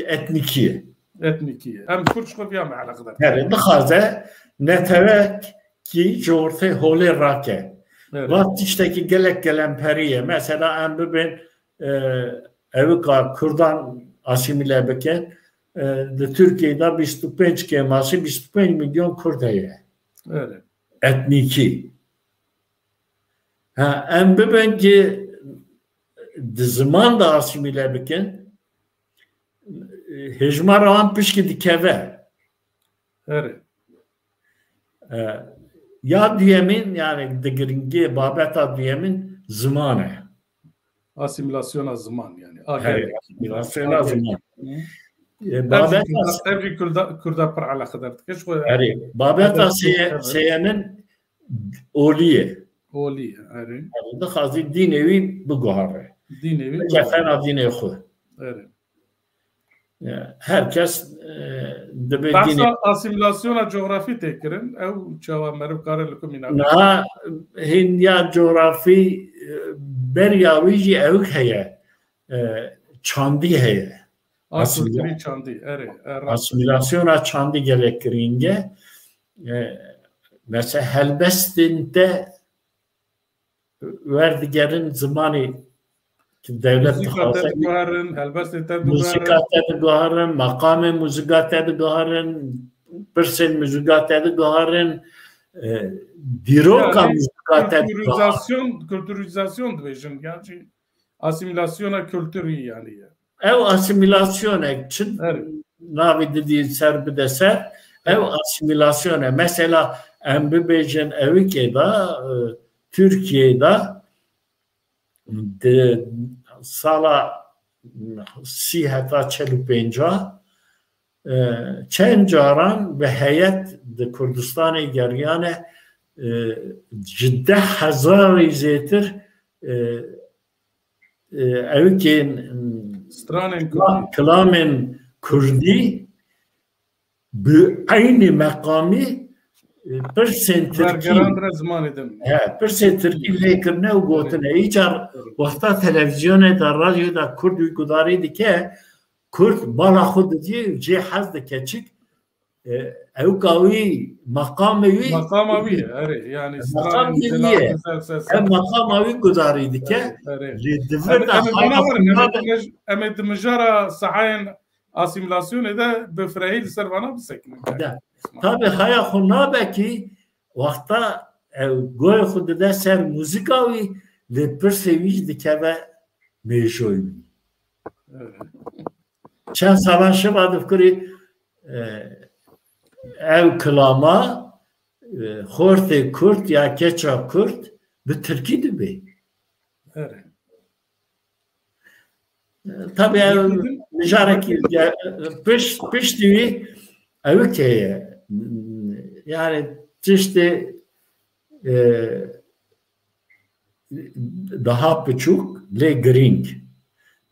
etnikiye. Etnikiye. Hem Kürtçe bir alakadar. Evet, dixaze netewek ki jorte hole rake. Vakt işteki gelek gelen periye. Mesela em bibin evika Kurdan asimile bikin de Türkiye'de 25 keması 25 milyon Kurdeye. Evet. Etniki. Em bibin ki zaman da asimile bikin hejmar an pişki dikeve. Evet. Ya diyemin yani digiringi babeta diyemin zamanı. Asimilasyona zaman yani. Asimilasyona zaman. Evri Kurda par alakadar tıkış. Babeta seyenin oliye. Oliye. Evet. Da khazi dinevi buguharı. Dinevi. Cefena dinevi khu. Evet. Herkes Bahsa asimilasyona coğrafi tekirin. Ev çava merv karılıkı minabı. Na hinya coğrafi beryavici ev heye. Çandi heye. Asimilasyona çandi. Evet. Asimilasyona çandi gerektirince mesela helbestinde verdigerin zamanı devlet müzikate guharın, makamı müzikate guharın, persen müzikate guharın, diroka müzikate guharın. Kültürizasyon diyeceğim. Yani asimilasyona kültürü yani. Ev asimilasyona için navi dediği serbi deser, ev asimilasyona. Mesela Embebej'in Evike'da Türkiye'de sala sihata 45 çend caran ve heyet de Kurdistan'ı geriyane ciddi hazarı zetir Evike'nin kelamen Kurdi aynı makami persen Türkiye lekirne u gotine icar vakta televizyonda da radyoda Kurd uygudari dike Kurd bala khud diye cihaz da keçik ev kavi makamevi yani makamevi gudari dike emet mjara sahayen asimilasyonu da befrahil servana bisekne. Tabi haya khuna beki vakta goy khud da ser muzikavi le perseviş dikeve mejoy. Çen savaşı vadı kuri ev klama horte Kürt ya keça Kürt bir Türkiye dibi. Evet. Tabii müjareki piş dibi evkeye yani işte daha küçük le gring.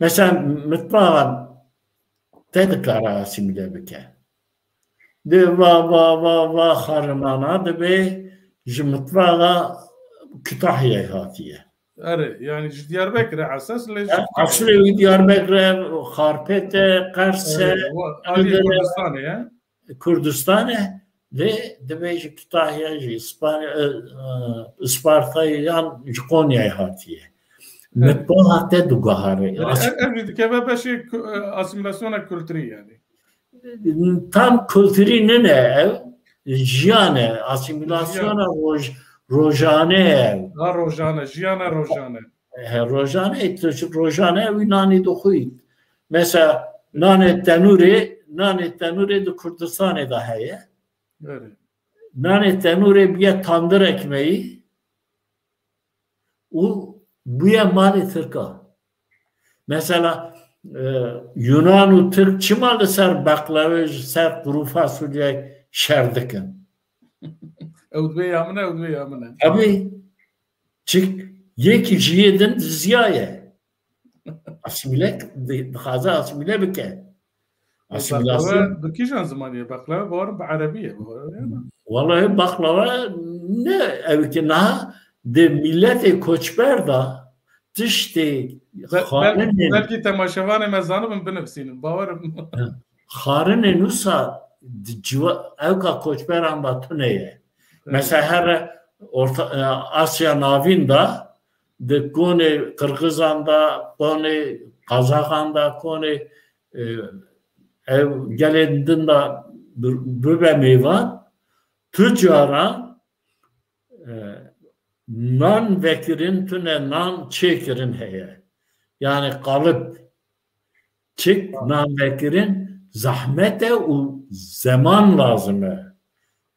Mesela mutfağa tedkara asimile bike. De va harmana de be mutfağa Kütahya hatiye. Evet yani Diyarbakır'a asas aslı Diyarbakır, Harpete, Kars'e, Kürdistan'e ve de Kütahya, Isparta'ya, Konya'ya hatiye. Mutfağa tedkara. Evet keve beşi asimilasyona kültürü yani. Tam kültürü ne? Jiyane, asimilasyona rojane. Rojane, jiyane rojane. Rojane, rojane Yunani dokuyu. Mesela nane tenure de Kürdistan'da da heye. Evet. Nane tenure bir tandır ekmeği. O buya mali Türk'a. Mesela Yunan Türk çimalı ser baklava ser kuru fasulye şerdikin. Evdve yamına. Abi çık yeki jiyedin ziyaye. Asimile haza asimile bike. Asimilasyon. Bakijan zamanı baklava var Arabiye. Vallahi baklava ne evki na de millete koçber da tişte belki temaşavan mezanı ben benefsinin bavarım. Harine nusa evka koçberan da tuneye. Mesela her Asya navin da de kone Kırgızan'da, kone Kazakhan'da, kone gelendin da bübe meyvan tüccara nan vekirin tüne nan çekirin heye. Yani kalıp çek nan vekirin zahmete u zaman lazım.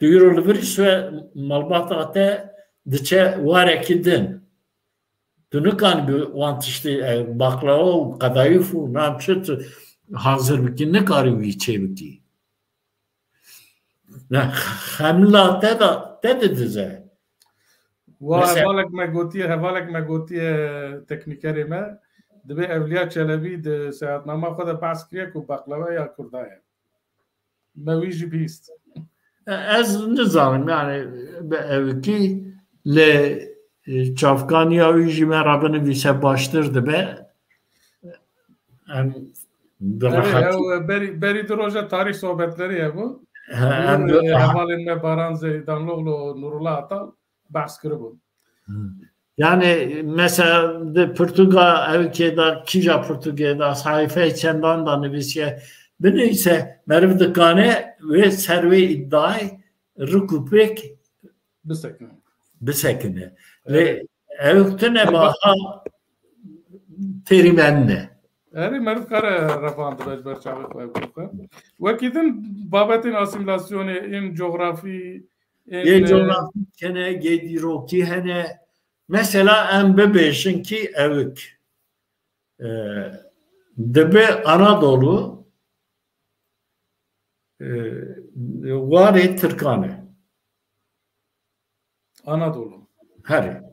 Duyurulu virüs ve malbatate diçe varekidin. Dünükan bir vantişti baklava kadayıfu namçıt hazır bikinne karı viçeviki. Ne hamlate da dedize. hevalek me gotiye teknikeri me dibe Evliya Çelebi de seyahatnama xwe de behs kiriye ku baklava ya Kurdaye. Me wî jî bîst. Ez nizanim yani evki le çavkaniya wî jî me rabinivîse baştir dibe. Berî di roja tarîh sohbetleri ye bu. Hevalên me Baran Zeydanlıoğlu Nurullah Atal behs kiribûn. Yani mesela de Portugal evkeda kija Portugal'da sayfa çendan da nivisiye bineyse merv dikane ve serve iddiayı rükupek bisekine ve evktene baha terimenne. Eri merv kare rafandı bejber çavik ve kuka. Vekidin babetin asimilasyonu in coğrafi in coğrafi kene gediroki hene mesela en bebeşin ki evik dibe Anadolu var Türkane. Anadolu. Her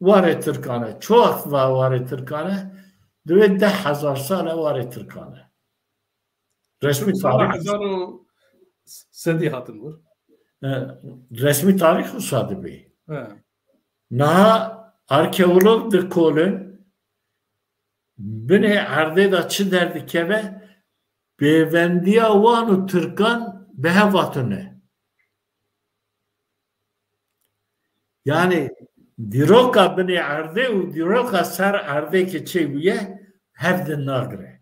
var Türkane. Çok var Türkane. Dibe 10,000 sene var Türkane. Resmi tarih. Sedi hatın var. Resmi tarih usadı bey. Naha arkeolog de kolun bine arde da çi derdi keve bevendiya vanu Türkan behevatune. Yani diroka bine arde u diroka ser arde ki çeviye hevdin nagre.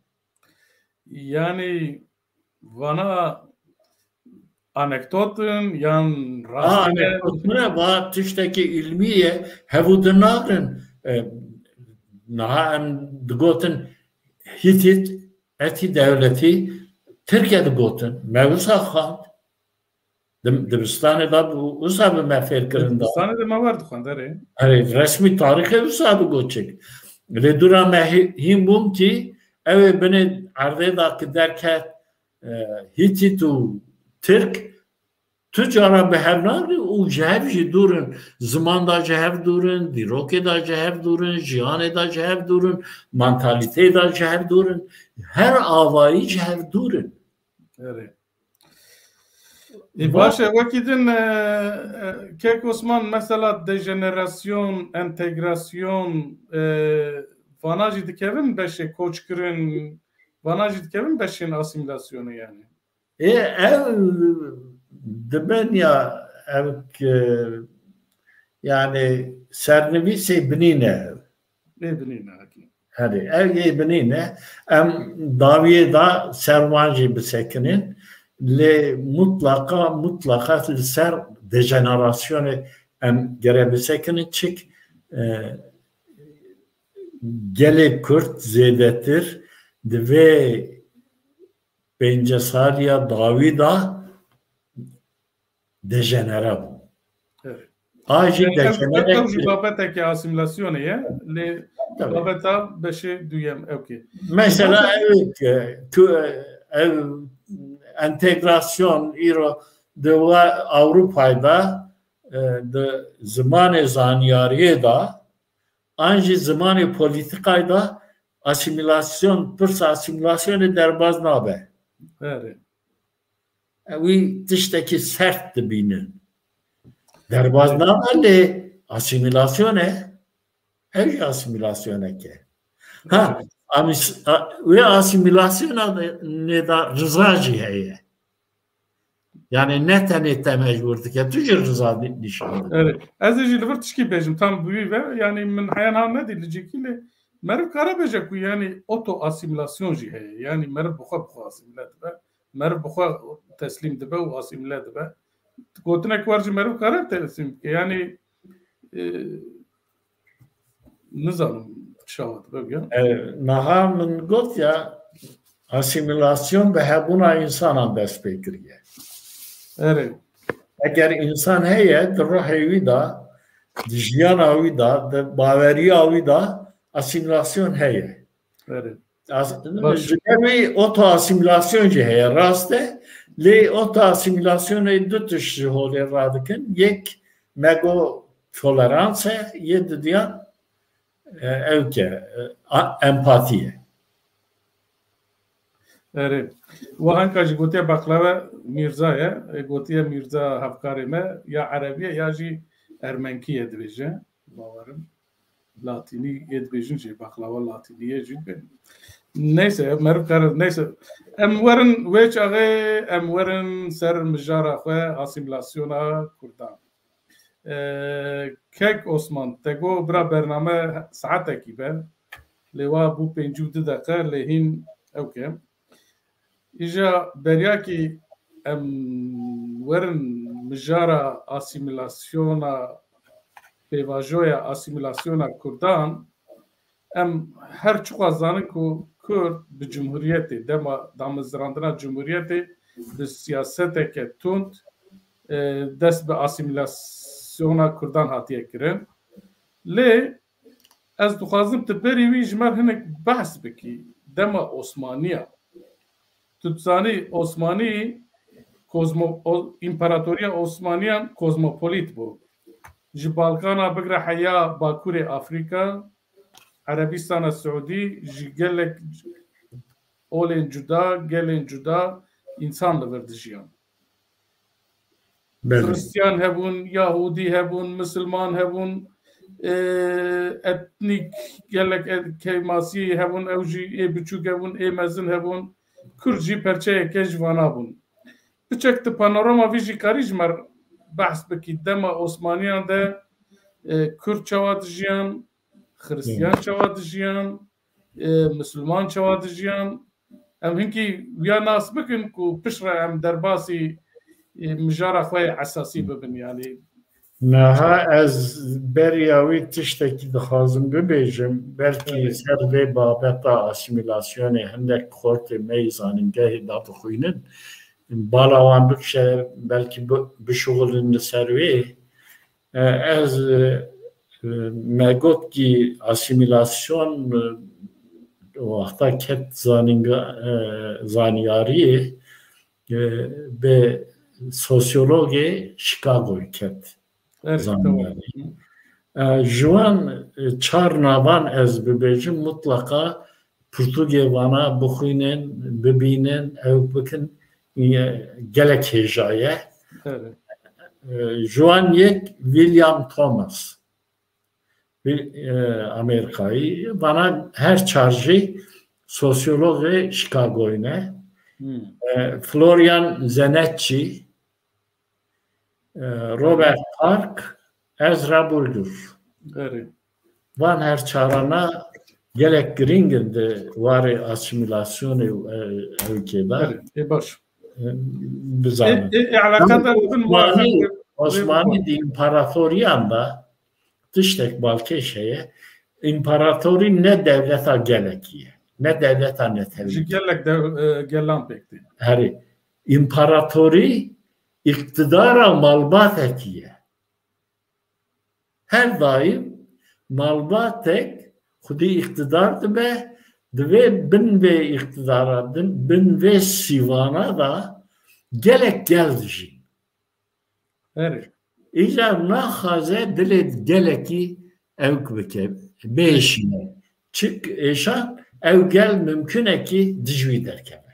Yani bana anekdotun yan rastine anekdotuna va tişteki ilmiye hevudun nagren naha em digotin Hitit eti devleti Türkiye'de gotun mevzusa xan Dibistan'da bu usabı meferkirinde Dibistan'da mı vardı xandere? Evet resmi tarihe usabı gotçek le dura mehim bum ki ev beni arda ki derken Hititu Türk tüccara behevnari u cehev jî durun zimanda cehev durun dîrokê da cehev durun jiyanê da cehev durun mantalitê da cehev durun her avayî cehev durun. Evet. Başa vakidin Kek Osman mesela dejenerasyon, entegrasyon vana jî dikevin beşe koçkirin vana jî dikevin beşin asimilasyonu yani. Ev diben ya ev yani sernivîsê binîne binîne hadi ev binîne em daviyê da servan jî bisekinin le mutlaka li ser dejenerasyonê em gere bisekinin çik gelê Kürt zêdetir divê pencesaliya davî da dejenere bu. Evet. Acil dejenere. Babeteki asimilasyonu ya. Le babeta beşe duyem. Okay. Mesela ev entegrasyon iro de Avrupa'da de zamanı zaniyariye da anji zamanı politikayda asimilasyon pırsa asimilasyonu derbaz nabe. Evet. Evi tişteki sert dibinin. Derbaz nabe le asimilasyon ev asimilasyon ki. Ha ve asimilasyon ne da rızacı heye. Yani nete mecburdu ki tücür rıza nişandı. Evet. Ez ejî li vir tişkî bêjim tam bûyî ve yani min heyan nedî li meriv karabêje ku yani oto asimilasyon jî heye. Yani meriv bixwe asimile dibe. Meriv bixwe teslîm dibe û asimile dibe. Gotinek war jî meriv kare teslîm bike. Yani nizanim şawa dibe ya. Naha min got ya asimilasyon ve hebuna insanan dest pê kiriye. Evet. Eğer insan heye, ruh wî da, jiyana wî da, baveriya wî da asimilasyon heye. Evet. Ji oto asimilasyon jî heye rast e, lê oto asimilasyonê du tişt ji holê radikin. Yek mego tolerans e, yê didiyan ew ke empatiye. Evet. Wahanka jî gotiye baklava Mirza'ya, gotiye Mirza hevkarê me ya Erebiye ya jî Ermenkiye dibêje. Bawerim. Latînî yê dibêjin jî baklava Latînîye jî neyse meriv kare neyse em werin wê çaxê em werin ser mijara xwe asimilasyona Kurdan. Kek Osman te got bira bername saetekî be lê wa bû pêncî û du deqe lê hîn ew ke. İja beryakî em werin mijara asimilasyona pêvajoya asimilasyona Kurdan em her çuqa zanin ku Kurd bi Cumhuriyetê dema damezrandina Cumhuriyetê bi siyaseteke tund dest bi asimilasyona Kurdan hatiye kirin. Lê ez dixwazim tu berî wî ji me hinek behs bikî dema Osmaniya. Tu zanî Osmanî İmparatoriya Osmaniyan kozmopolit bû. Ji Balkana bigire heya Bakurê Afrika, Erebistana Siûdî ji gelek olên cuda, gelên cuda însan li vir dijiyan. Hristiyan hebûn, Yahûdî hebûn, Misilman hebûn, etnîk gelek keymasî hebûn, ew jî ê biçûk hebûn, ê mezin hebûn, Kurd jî perçeyeke ji vana bûn. Piçek ti panorama vî jî karî ji me behs bikî dema Osmaniyan de Kurd çawa dijiyan, Hristiyan çawa dijiyan, Misilman çawa dijiyan. Em hinkî wiya nas bikin ku piştre em derbasî mijara xwe esasî bibin yani. Naha ez beriya wî tiştekî dixwazim bibêjim belkî ser vê babeta asimilasyonê hindek xortê me yê zanîngehê da bixwînin bala wan bikişe belkî bişuxulin li ser wê ez me got kî asimilasyon wexta ket zaniyariyê bi sosyologê Chicago'yê ket. Ji wan çar navan ez bibêjim mutlaka Pirtûgê vana bixwînin, bibînin, ew bikin gelek hêja ji wan yek William Thomas Amerîkayî vana her çar jî sosyologê Chicago'yê ne Florian Zenetti, Robert Park, Ezra Bulgur. Van her çarana gelek giringin de varê asimilasyonê ülkede. Baş. Bizanin. Osmanlı İmparatoriyan da tiştek balkeşeye imparatori ne devleta gelekiye. Ne devleta ne tevhid. Gelek gelan pekti. Heri imparatori iktidara malbat ekiye. Her daim malbatek xudi iktidar dibe dibe bin ve iktidara bin ve sivana da gelek geldi jî. Evet. İca naxaze dilet geleki ew bike beşine çık eşan ew gel mümkün e ki dijwî derkeve.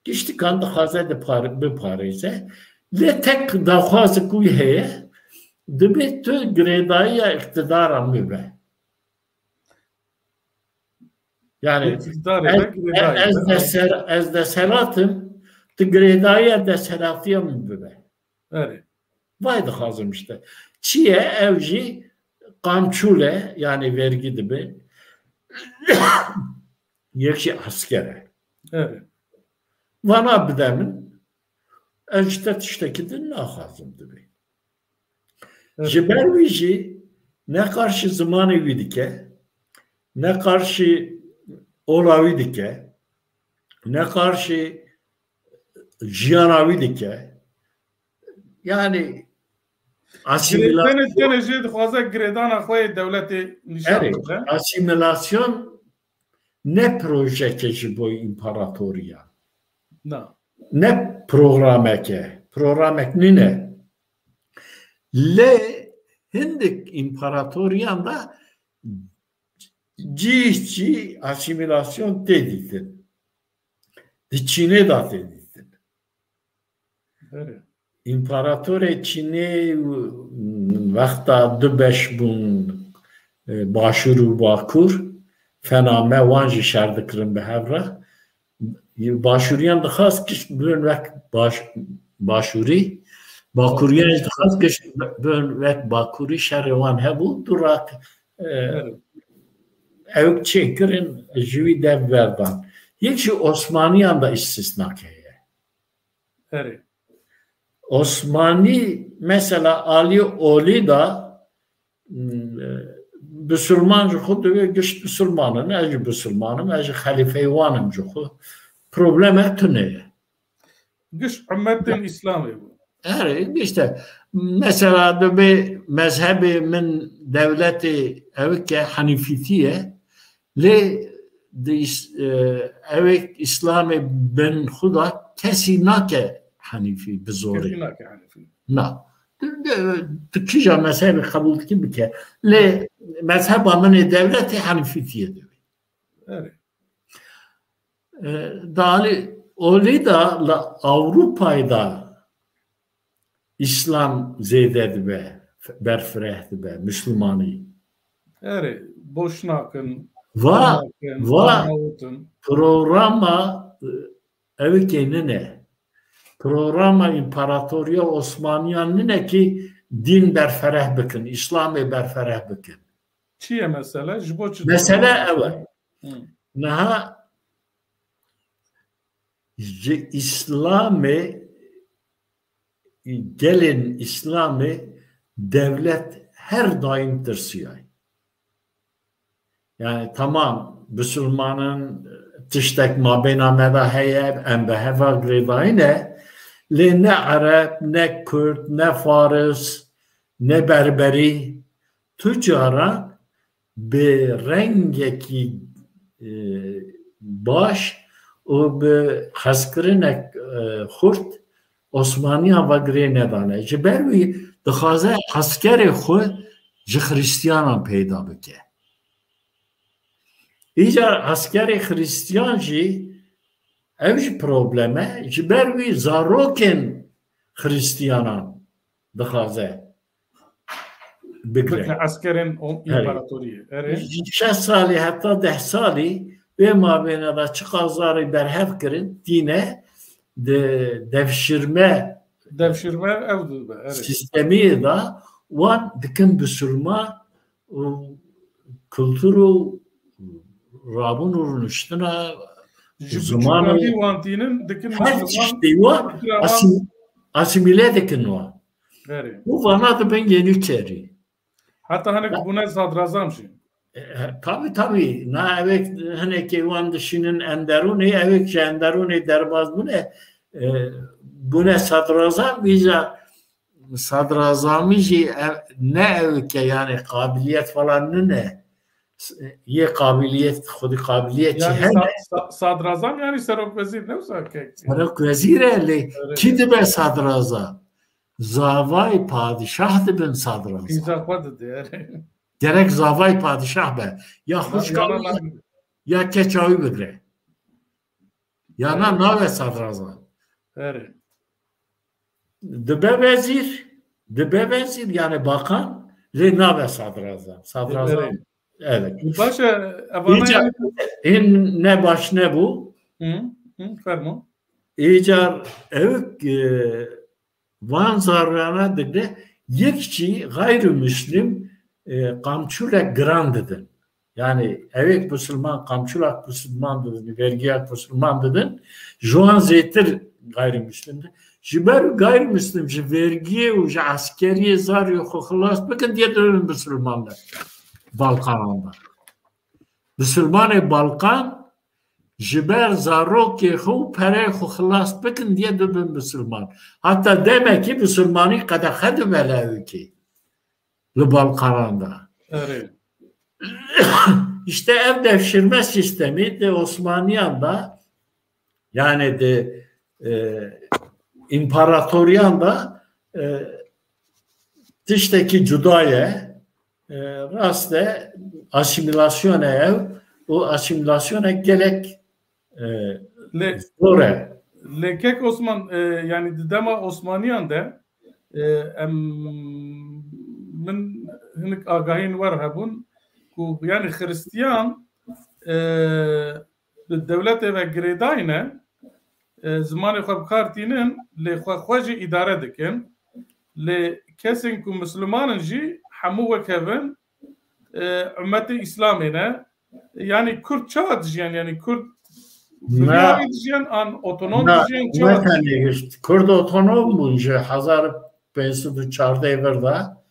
Giştî kan dixwaze biparêze lê tek daxwazê ku heye dibe tu girêdayiya iktidaran bibe. Yani ez de selatım Tigredaya de selatiye mi bebe? Evet. Vay da hazım işte. Çiye evci kamçule yani vergi dibi yekşi askere. Evet. Vana bidemin ecdet iştekidin ne hazım dibi. Evet. Jibervici ne karşı zamanı vidike, ne karşı olavidike, ne karşı jiyanavidike, yani Girêdên jê dixwaze girêdana xwe yê devletê nîşan bide. asimilasyon ne projeke ji bo imparatoriya, Na. ne programeke, programek nine. Le hindik imparatoriyan da cihci asimilasyon dediktin. Çin'e da dediktin. Evet. İmparator Çin'e vakta 5 bun başuru bakur fename vanji şerdikirin be hevra başuriyan da khas kiş bön vek başuri bakuriyan da khas kiş bön vek bakuri şervan hebu durak evk çekirin jivi dev verdan. Yekşi Osmaniyan da istisna keye. Evet. Osmani mesela Ali Oli da Müslüman juhu ve güç Müslümanın, eci Müslümanım, eci halifeyvanım juhu. Problem tüneye. Güç ümmetin İslam'ı bu. Evet işte mesela de bir mezhebi min devleti evke Hanifitiye le evk İslam'ı ben huda kesi nake Hanifi bizori. Na. Tüküca mezhebi kabul gibi ki le mezheb amene devleti Hanifitiye diyor. Evet. Dali öyle da Avrupa'da İslam zeydet be berfrehdi be Müslümanı. Evet. Boşnak'ın Va programa evkenin ne? Programa İmparatoriya Osmaniyan'ın ne ki din berfereh bikin, İslam'ı berfereh bikin. Çiye mesela? Mesela evet. Naha İslam'ı gelin İslam'ı devlet her daim tırsıyor. Yani tamam Müslümanın tiştek mabeyna medaheye embeheva gredayne le ne Arap, ne Kürt, ne Faris, ne Berberi tüccara be rengeki baş o be haskırınek Kürt Osmaniya ve Grenadane. Cibervi dixaze askeri xwe ji Hristiyanan peyda bike. İyice askeri Hristiyan jî ev jî probleme cibervi zarokên Hristiyanan dixaze bigire. Askerin imparatoriye. Evet. 6 salî heta 10 salî ve mabeyne da çi qazarî berhev kirin dîne devşirme sistemi da wan dikin Müslüman kültürü rabun urunuştuna zamanı her çeşitli var asimile dikin var. Bu bana da ben yeni çeri. Hatta hani buna sadrazam şey. Tabii. Na evet hani ki wan dişinin enderuni evet enderuni derbaz bu ne? Bu ne sadrazam bize sadrazamı ne evke yani kabiliyet falan ne? Ye kabiliyet, xudi kabiliyet yani sadrazam yani serok vezir ne olsa ki? Serok vezir eli ki dibe sadrazam? Zavay padişah dibin sadrazam. İzafadı yani. Gerek zavay padişah be. Ya hoşkalı ya keçavi bigre. Ya nave sadrazam. Evet. Dibe vezir yani bakan le nave sadrazam. Sadrazam. Evet. Başa avana ne baş ne bu? Fermo. icar evk van zarrana dedi yekçi gayrimüslim kamçula grandedin. Yani evet Müslüman kamçulak Müslüman dedin, vergiyak Müslüman dedin. Juan zetir gayrimüslimdi. Jiber gayrimüslim ji vergiye u ji askeriye zar yok xılas bakın diye dönün Müslümanlar. Balkan'da. Müslüman Balkan jiber zarokê xu perê xu xilas bikin diye dibin Müslüman. Hatta demek ki Müslümanı kadexe dibele ki li Balkan'da. Evet. İşte ev devşirme sistemi de Osmanlı'da yani de imparatoriyanda dıştaki cudaya raste asimilasyona ev o asimilasyona gerek zor. Lekek Osman yani dema Osmanlı'da min hinek agahin var hebun ku yani Hristiyan devlet ve gredayne zamanı xabkartinin le xwaji idare dikin le kesin ku Müslümanın ji hamu ve kevin ümmeti İslamine yani Kürt çağı diyen yani Kürt diyen an otonom diyen çağı Kürt otonom bunca 1504 evvelda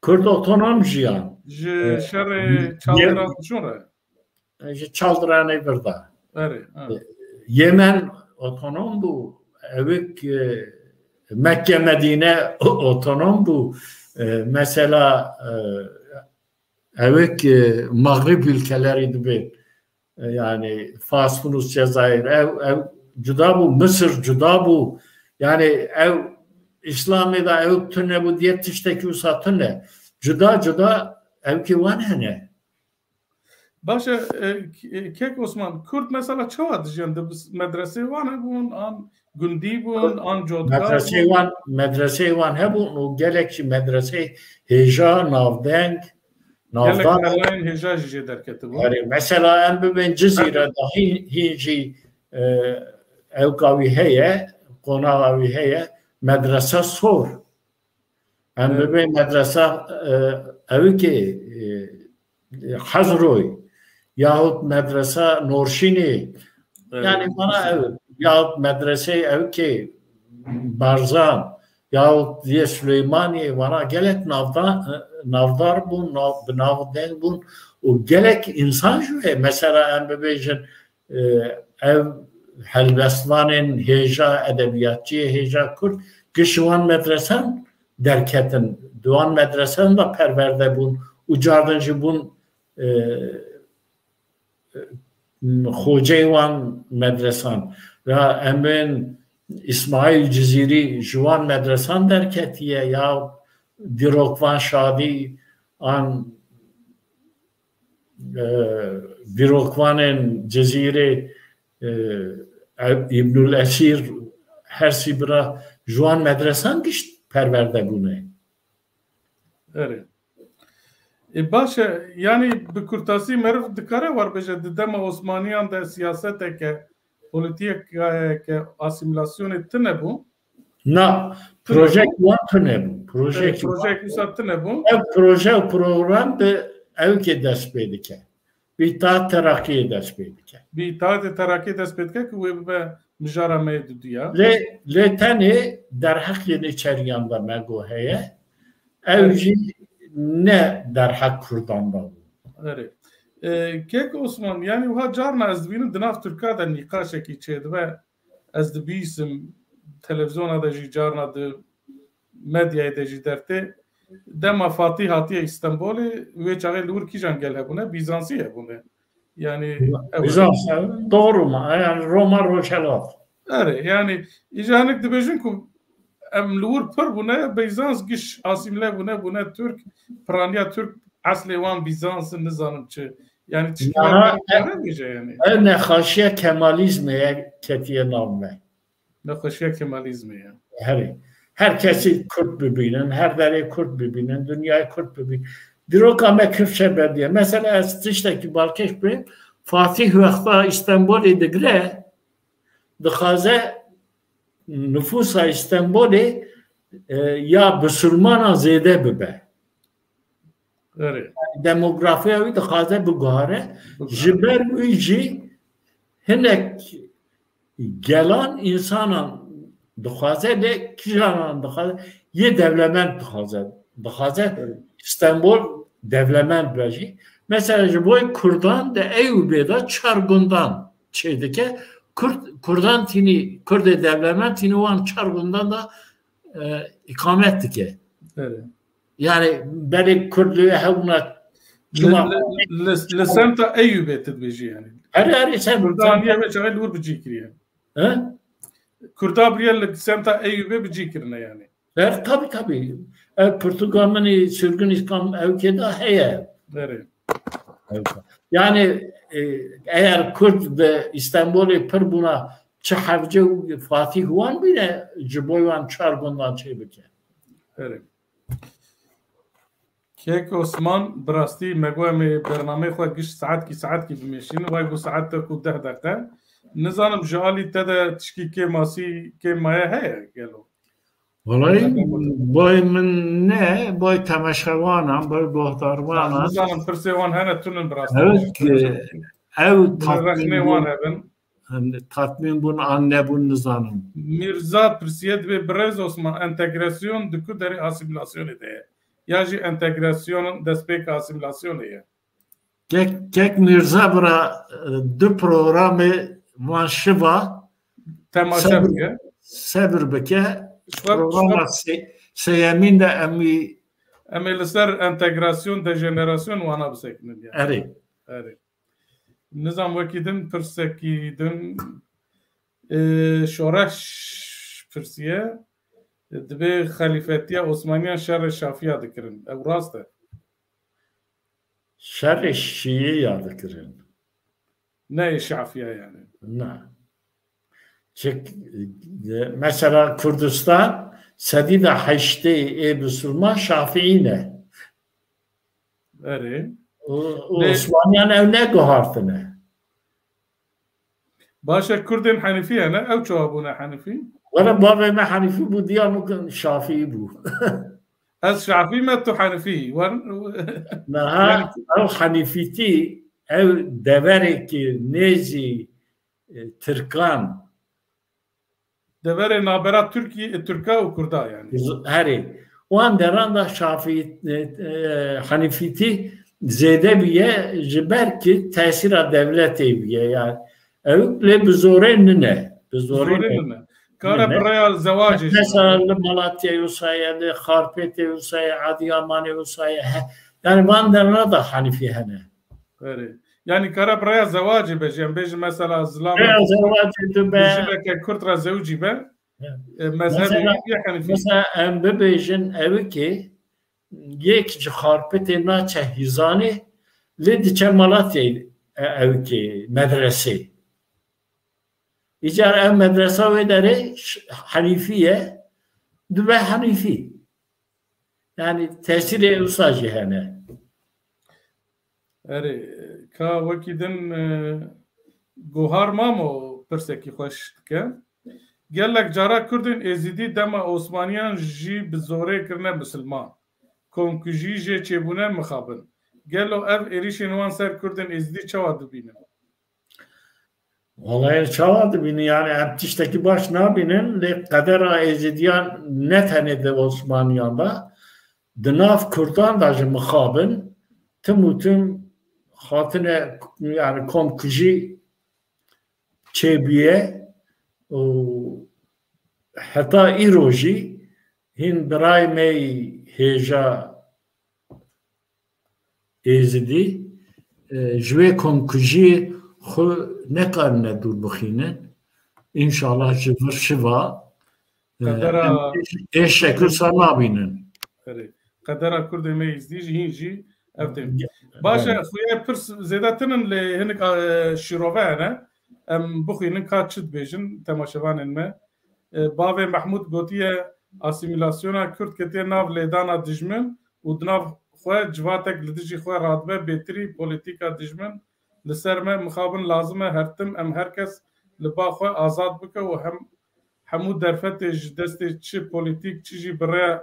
Kürt otonom jiyan şerre çaldıran şuna çaldıran evvelda evet Yemen otonom bu evik Mekke Medine otonom bu mesela evik Mağrib ülkeleri gibi yani Fas, Tunus, Cezayir ev cüda bu Mısır cüda bu yani ev İslam'da ev tüne bu diye tişteki usatüne cüda ev ki van hene Başa kek Osman Kürt mesela çağı diyen de medrese var bun an gündi bun an jodka medrese van hebun o gelekçi medrese heja navdenk navdan heja jije derketi bu yani mesela en ben cezire dahi hinci evkavi heye konavi heye medrese sor en ben medrese evi ki Hazroy yahut medrese Norşini yani bana ev yahut medrese ev ki Barzan yahut diye Süleymaniye bana gelek navdar bun navden bun o gelek insan şu mesela en bebejin ev Helvestvan'ın heja edebiyatçı heja Kürt kışvan medresen derketin duan medresen de perverde bun ucardıncı bun Hocevan medresan ve emin İsmail Ciziri Juan medresan derketiye ya Dirokvan Şadi an Dirokvan'ın Ciziri İbnül Esir her sibra Juan medresan giş perverde bunu. Evet. Başa yani bir kurtasi merv dikare var beje dema Osmaniyan da siyasete ke politik ke asimilasyon etine bu. Na proje ne bu? Proje usattine bu. Ev proje program de ev ke despedike. Bir taat terakki despedike. Bir taat terakki despedike ki ve mijara meydu diya. Le tane derhak yeni çeriyanda mego heye. Evci ne derhak Kürdan'da. Evet. Kek Osman yani bu carna az binin dınaf Türkada nikaşeki çeydi ve az da bisim televizyona da carna da medyaya da derte dema Fatih Hatiye İstanbul'u ve çağel Urkijan gel hebune Bizansi hebune. Yani Bizans doğru mu? Yani Roma Roçelat. Evet yani icanik de bejin ku emlur per bune Bizans giş asimle bune Türk pranya Türk asli wan Bizans'ın nizanım çı yani çıkıyor yani. Ne haşiye Kemalizm'e ketiye navme. Ne haşiye Kemalizm'e ya. Herkesi Kürt bibinin, her deri Kürt bibinin, dünyayı Kürt bibinin. Dirokame Kürtçe belediye. Mesela Estiş'teki Balkeş Bey Fatih Vakfa İstanbul edegre dixaze nüfusa İstanbul'e ya Müslümana zede bibe. Evet. Demografiye de kaze bu gare. Jiber uyji hinek gelen insanın dixwaze de kijanan dixwaze ye devlement dixwaze İstanbul devlement bejî. Mesela ji boy Kurdan de Eyyubiye'de çargundan şeydeki Kurdan tini Kürde devlement tini wan çargundan da ikamet dike. Evet. Yani beni Kürtlüğe hevna لسمتا Eyyubiye tedbeci yani. her sen Kurdan niye ve çağır vur bıcı kiriye. Kurda bir semta Eyyubiye bıcı kirine yani. Tabii. Portugal'ın sürgün İslam evkede heye. Evet. Yani eğer Kürt de İstanbul'u pır buna çahevce Fatih Huan bile ciboyvan çargundan çebeke. Evet. Kek Osman براستی مگویم برنامه خو گش ساعت کی بمیشین وای گو ساعت کو 10 دقیقه نظام جالی تدا تشکی کی ماسی کی مایا ہے گلو Vallahi boy من ne boy temaşevanam boy bohtarvanam نظام پرسیوان هنه تونن براستی evet ev tatmin tatmin bun anne bun nizanım Mirza Pirsiyet ve Brez Osman entegrasyon dükü deri asimilasyon ede. Ya entegrasyonun despek asimilasyon ede. Kek Mirza bura du programı manşiva Temaşa bike. Sebir bike programa seyemin de emelisler entegrasyon dejenerasyon wana bisekinin yani. Evet. Nizam vekidin pirsekidin şoreş pirsiye dibe halifetiye Osmaniye şer şafiya dikirin. Ev rast e. Şer şiye ya dikirin. Ne şafiya yani? Ne? Çünkü mesela Kürdistan sedide haşte Müslüman Şafii ne? Evet. Osmaniye'nin evine gohartını. Başa Kürt'ün Hanifiye ne? Ev çoğabuna Hanifi? Valla babam Hanifi bu diye mümkün Şafii bu. Az Şafii mi tu Hanifi? Naha ev Hanifiti ev devereki nezi Türkan devere nabera Türkiye u Kurda yani. Hari. O an deran da Şafii Hanifiti zede biye jiber ki tesira devlet eviye yani evle bizore ne? Bizore ne? Kara buraya zavacı. Mesela Malatya yusaya de Harpet yusaya Adıyaman yusaya yani Van derana da Hanifi hene. Evet. Yani kara buraya zavacı bejim mesela zlam. Zavacı de be. Bejim Kürtra zavcı be. Mezhebi Hanifi. Mesela bebejin evi ki yek Harpet naçe hizani lediçe Malatya evi ki medrese. İcar ev medrese ve deri Hanifiye dübe Hanifi. Yani tesiri usacı hene. Evet. Ka vakidin guhar mamo perseki hoş ke. Gelek cara Kurdin ezidi dema Osmaniyan ji bizore kirne Müslüman. Komkuji je çebune mıxabın. Gelo ev erişin wan ser Kurdin ezidi çava dibinin. Vallahi çavadı beni yani Ertiş'teki baş ne binin le kadera ezidiyan ne tanede Osmaniyan'da dınav Kurdan da mıxabın tüm hatine yani komkuji çebiye hatta iroji hin biray mey heja ezidi jwe komkuji خو نکارنه دور بخینه انشالله جبر شوا eşekür sana binin. Kadera Kürd meyiz diye hinci evde. Başa xuya pırs zedatının le hinik şirovane em buxinin kaçıt bejin temaşavanın me. Bave Mahmud gotiye asimilasyona Kürt kete nav ledana dijmin u dnav xwe civatek lidiji xwe radbe betri politika dijmin لسر ما مخابن لازمه هرتم ام هرکس لبا خو آزاد بکه و هم همو درفت دست چه پولیتیک چیزی برای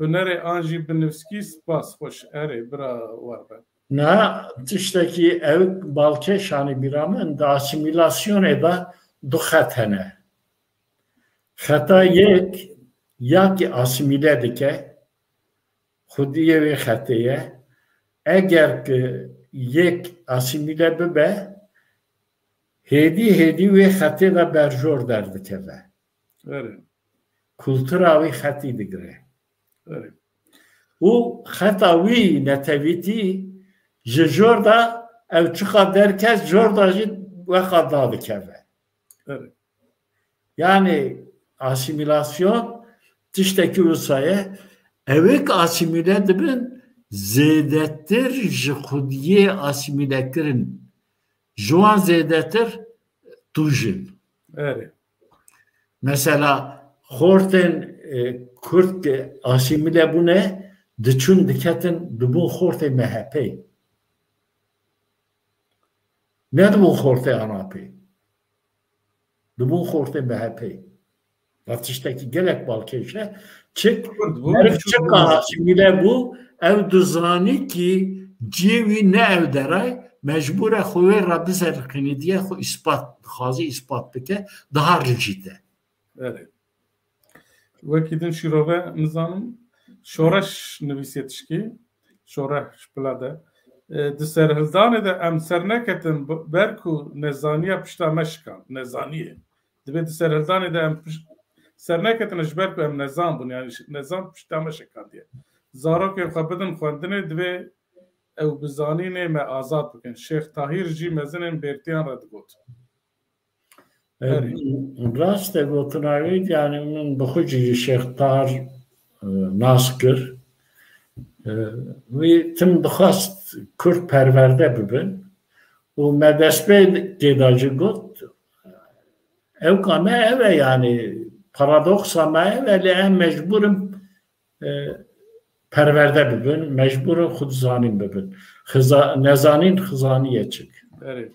هنر آنجی بنفسکی سپاس خوش اره برا واربن. نه تشتکی ev balkeşani biramın da asimilasyon eda du xetene. Xeta yek ya ki asimile dike xudiye ve xeteye eğer ki yek asimile bibe hedi ve xete da berjor derdike ve. اره Kultura ve xeti digre. اره O xeta ve neteviti jor da ev çıka derkez jor da ve xada dike ve. اره Yani asimilasyon tişteki usaya evek asimile dibin zedettir jikudiye asimile kirin juan zedettir tujin. اره Mesela horten Kürt asimile bu ne? Diçun diketin dibun horte MHP. Ne dibun horte ANP? Dibun horte MHP. Latıştaki gelek balkeşe çık çık asimile bu ev düzani ki civi ne ev deray mecbure xuve rabbi serkini diye xu ispat xazi ispat bike daha rigide. اره وکیدن شیروه نزانم شورش نویسیتشکی شورش بلاده دسر هزانه ده ام سرنکتن برکو نزانیه پشتا مشکان نزانیه دبی دسر هزانه ده ام سرنکتن اجبرکو ام نظام بون یعنی نظام پشتا مشکان دیه زارو که خبدن خواندنه دبی او بزانینه ما آزاد بکن شیخ طاهیر جی مزنن بیرتیان رد گوت Rast gotunayid yani min bixuci Şeyhtar Naskir ve tim dixast Kürt perverde bibin u medesbe gedacı got ev kame eve yani paradoksa me eve li em mecburum perverde bibin mecburum xudzanin bibin nezanin xizaniye çık. Evet.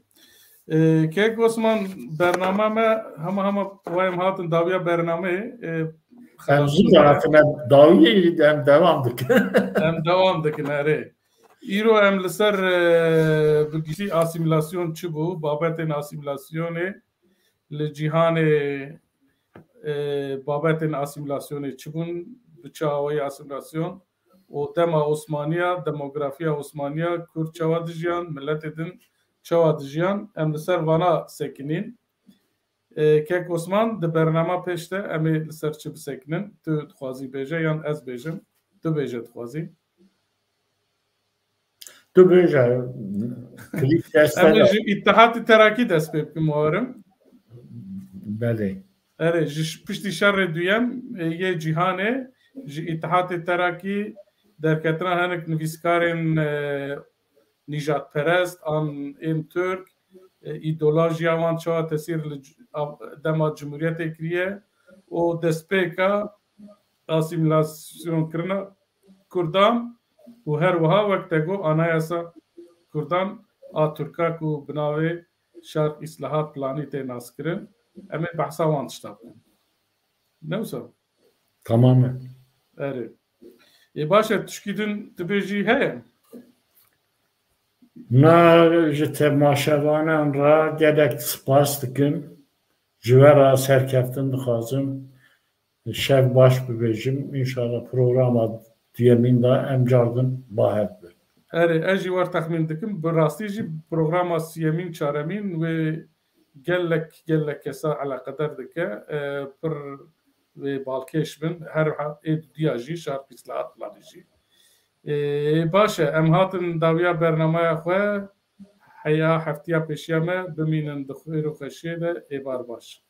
Kek Osman برنامه ما همه وایم هاتن داویا برنامه hem zaten davi devam dik. Hem devam dikin اره. ایرو هم لسر بگیسی آسیمیلاسیون چی بو بابتن آسیمیلاسیون لجیهان بابتن آسیمیلاسیون چی بون بچاوی آسیمیلاسیون و دما عثمانیا دموگرافیا عثمانیا کور چوا دجیان ملت دن چوا دجیان ام لسر وانا سکنین کک عثمان د برنامه پشته امی لسر چی بسکنین تو خوازی بیجه یان از بیجم تو بیجه خوازی Tu böyle klip dersler. İttihat Terakki dest pek muharrem. Beli. Evet, pişti şerre duyem ye cihane İttihat Terakki derketran hanek nivîskarên nijadperest an em Türk îdeolojiya wan çawa tesîr li dema Cumhuriyetê kiriye û destpêka asimilasyonekirina Kurdan û her wiha wek te got anayasa Kurdan a Türka ku bi navê Şerq İslahat Planî tê naskirin em ê behsa wan tişta bikin. Ne wisa? Tamamen. Erê. Ê baş e tişkî din dibêjî heye? Na ji temaşevanan ra gelek spas dikim. Ji we ra serkeftin dixwazim. Şev baş bibêjim. İnşallah programa diyemîn da em cardin baher be. Erê ez jî war texmîn dikim bi rastî jî programa siyemîn çaremîn wê gelek kesa eleqedar dike pir wê balkêş bin her êdiya jî Şerq İslahat Planî jî. Baş e em hatin dawiya bernameya xwe heya heftiya pêşiya me bimînin di xêr û xweşiyê de êvar baş.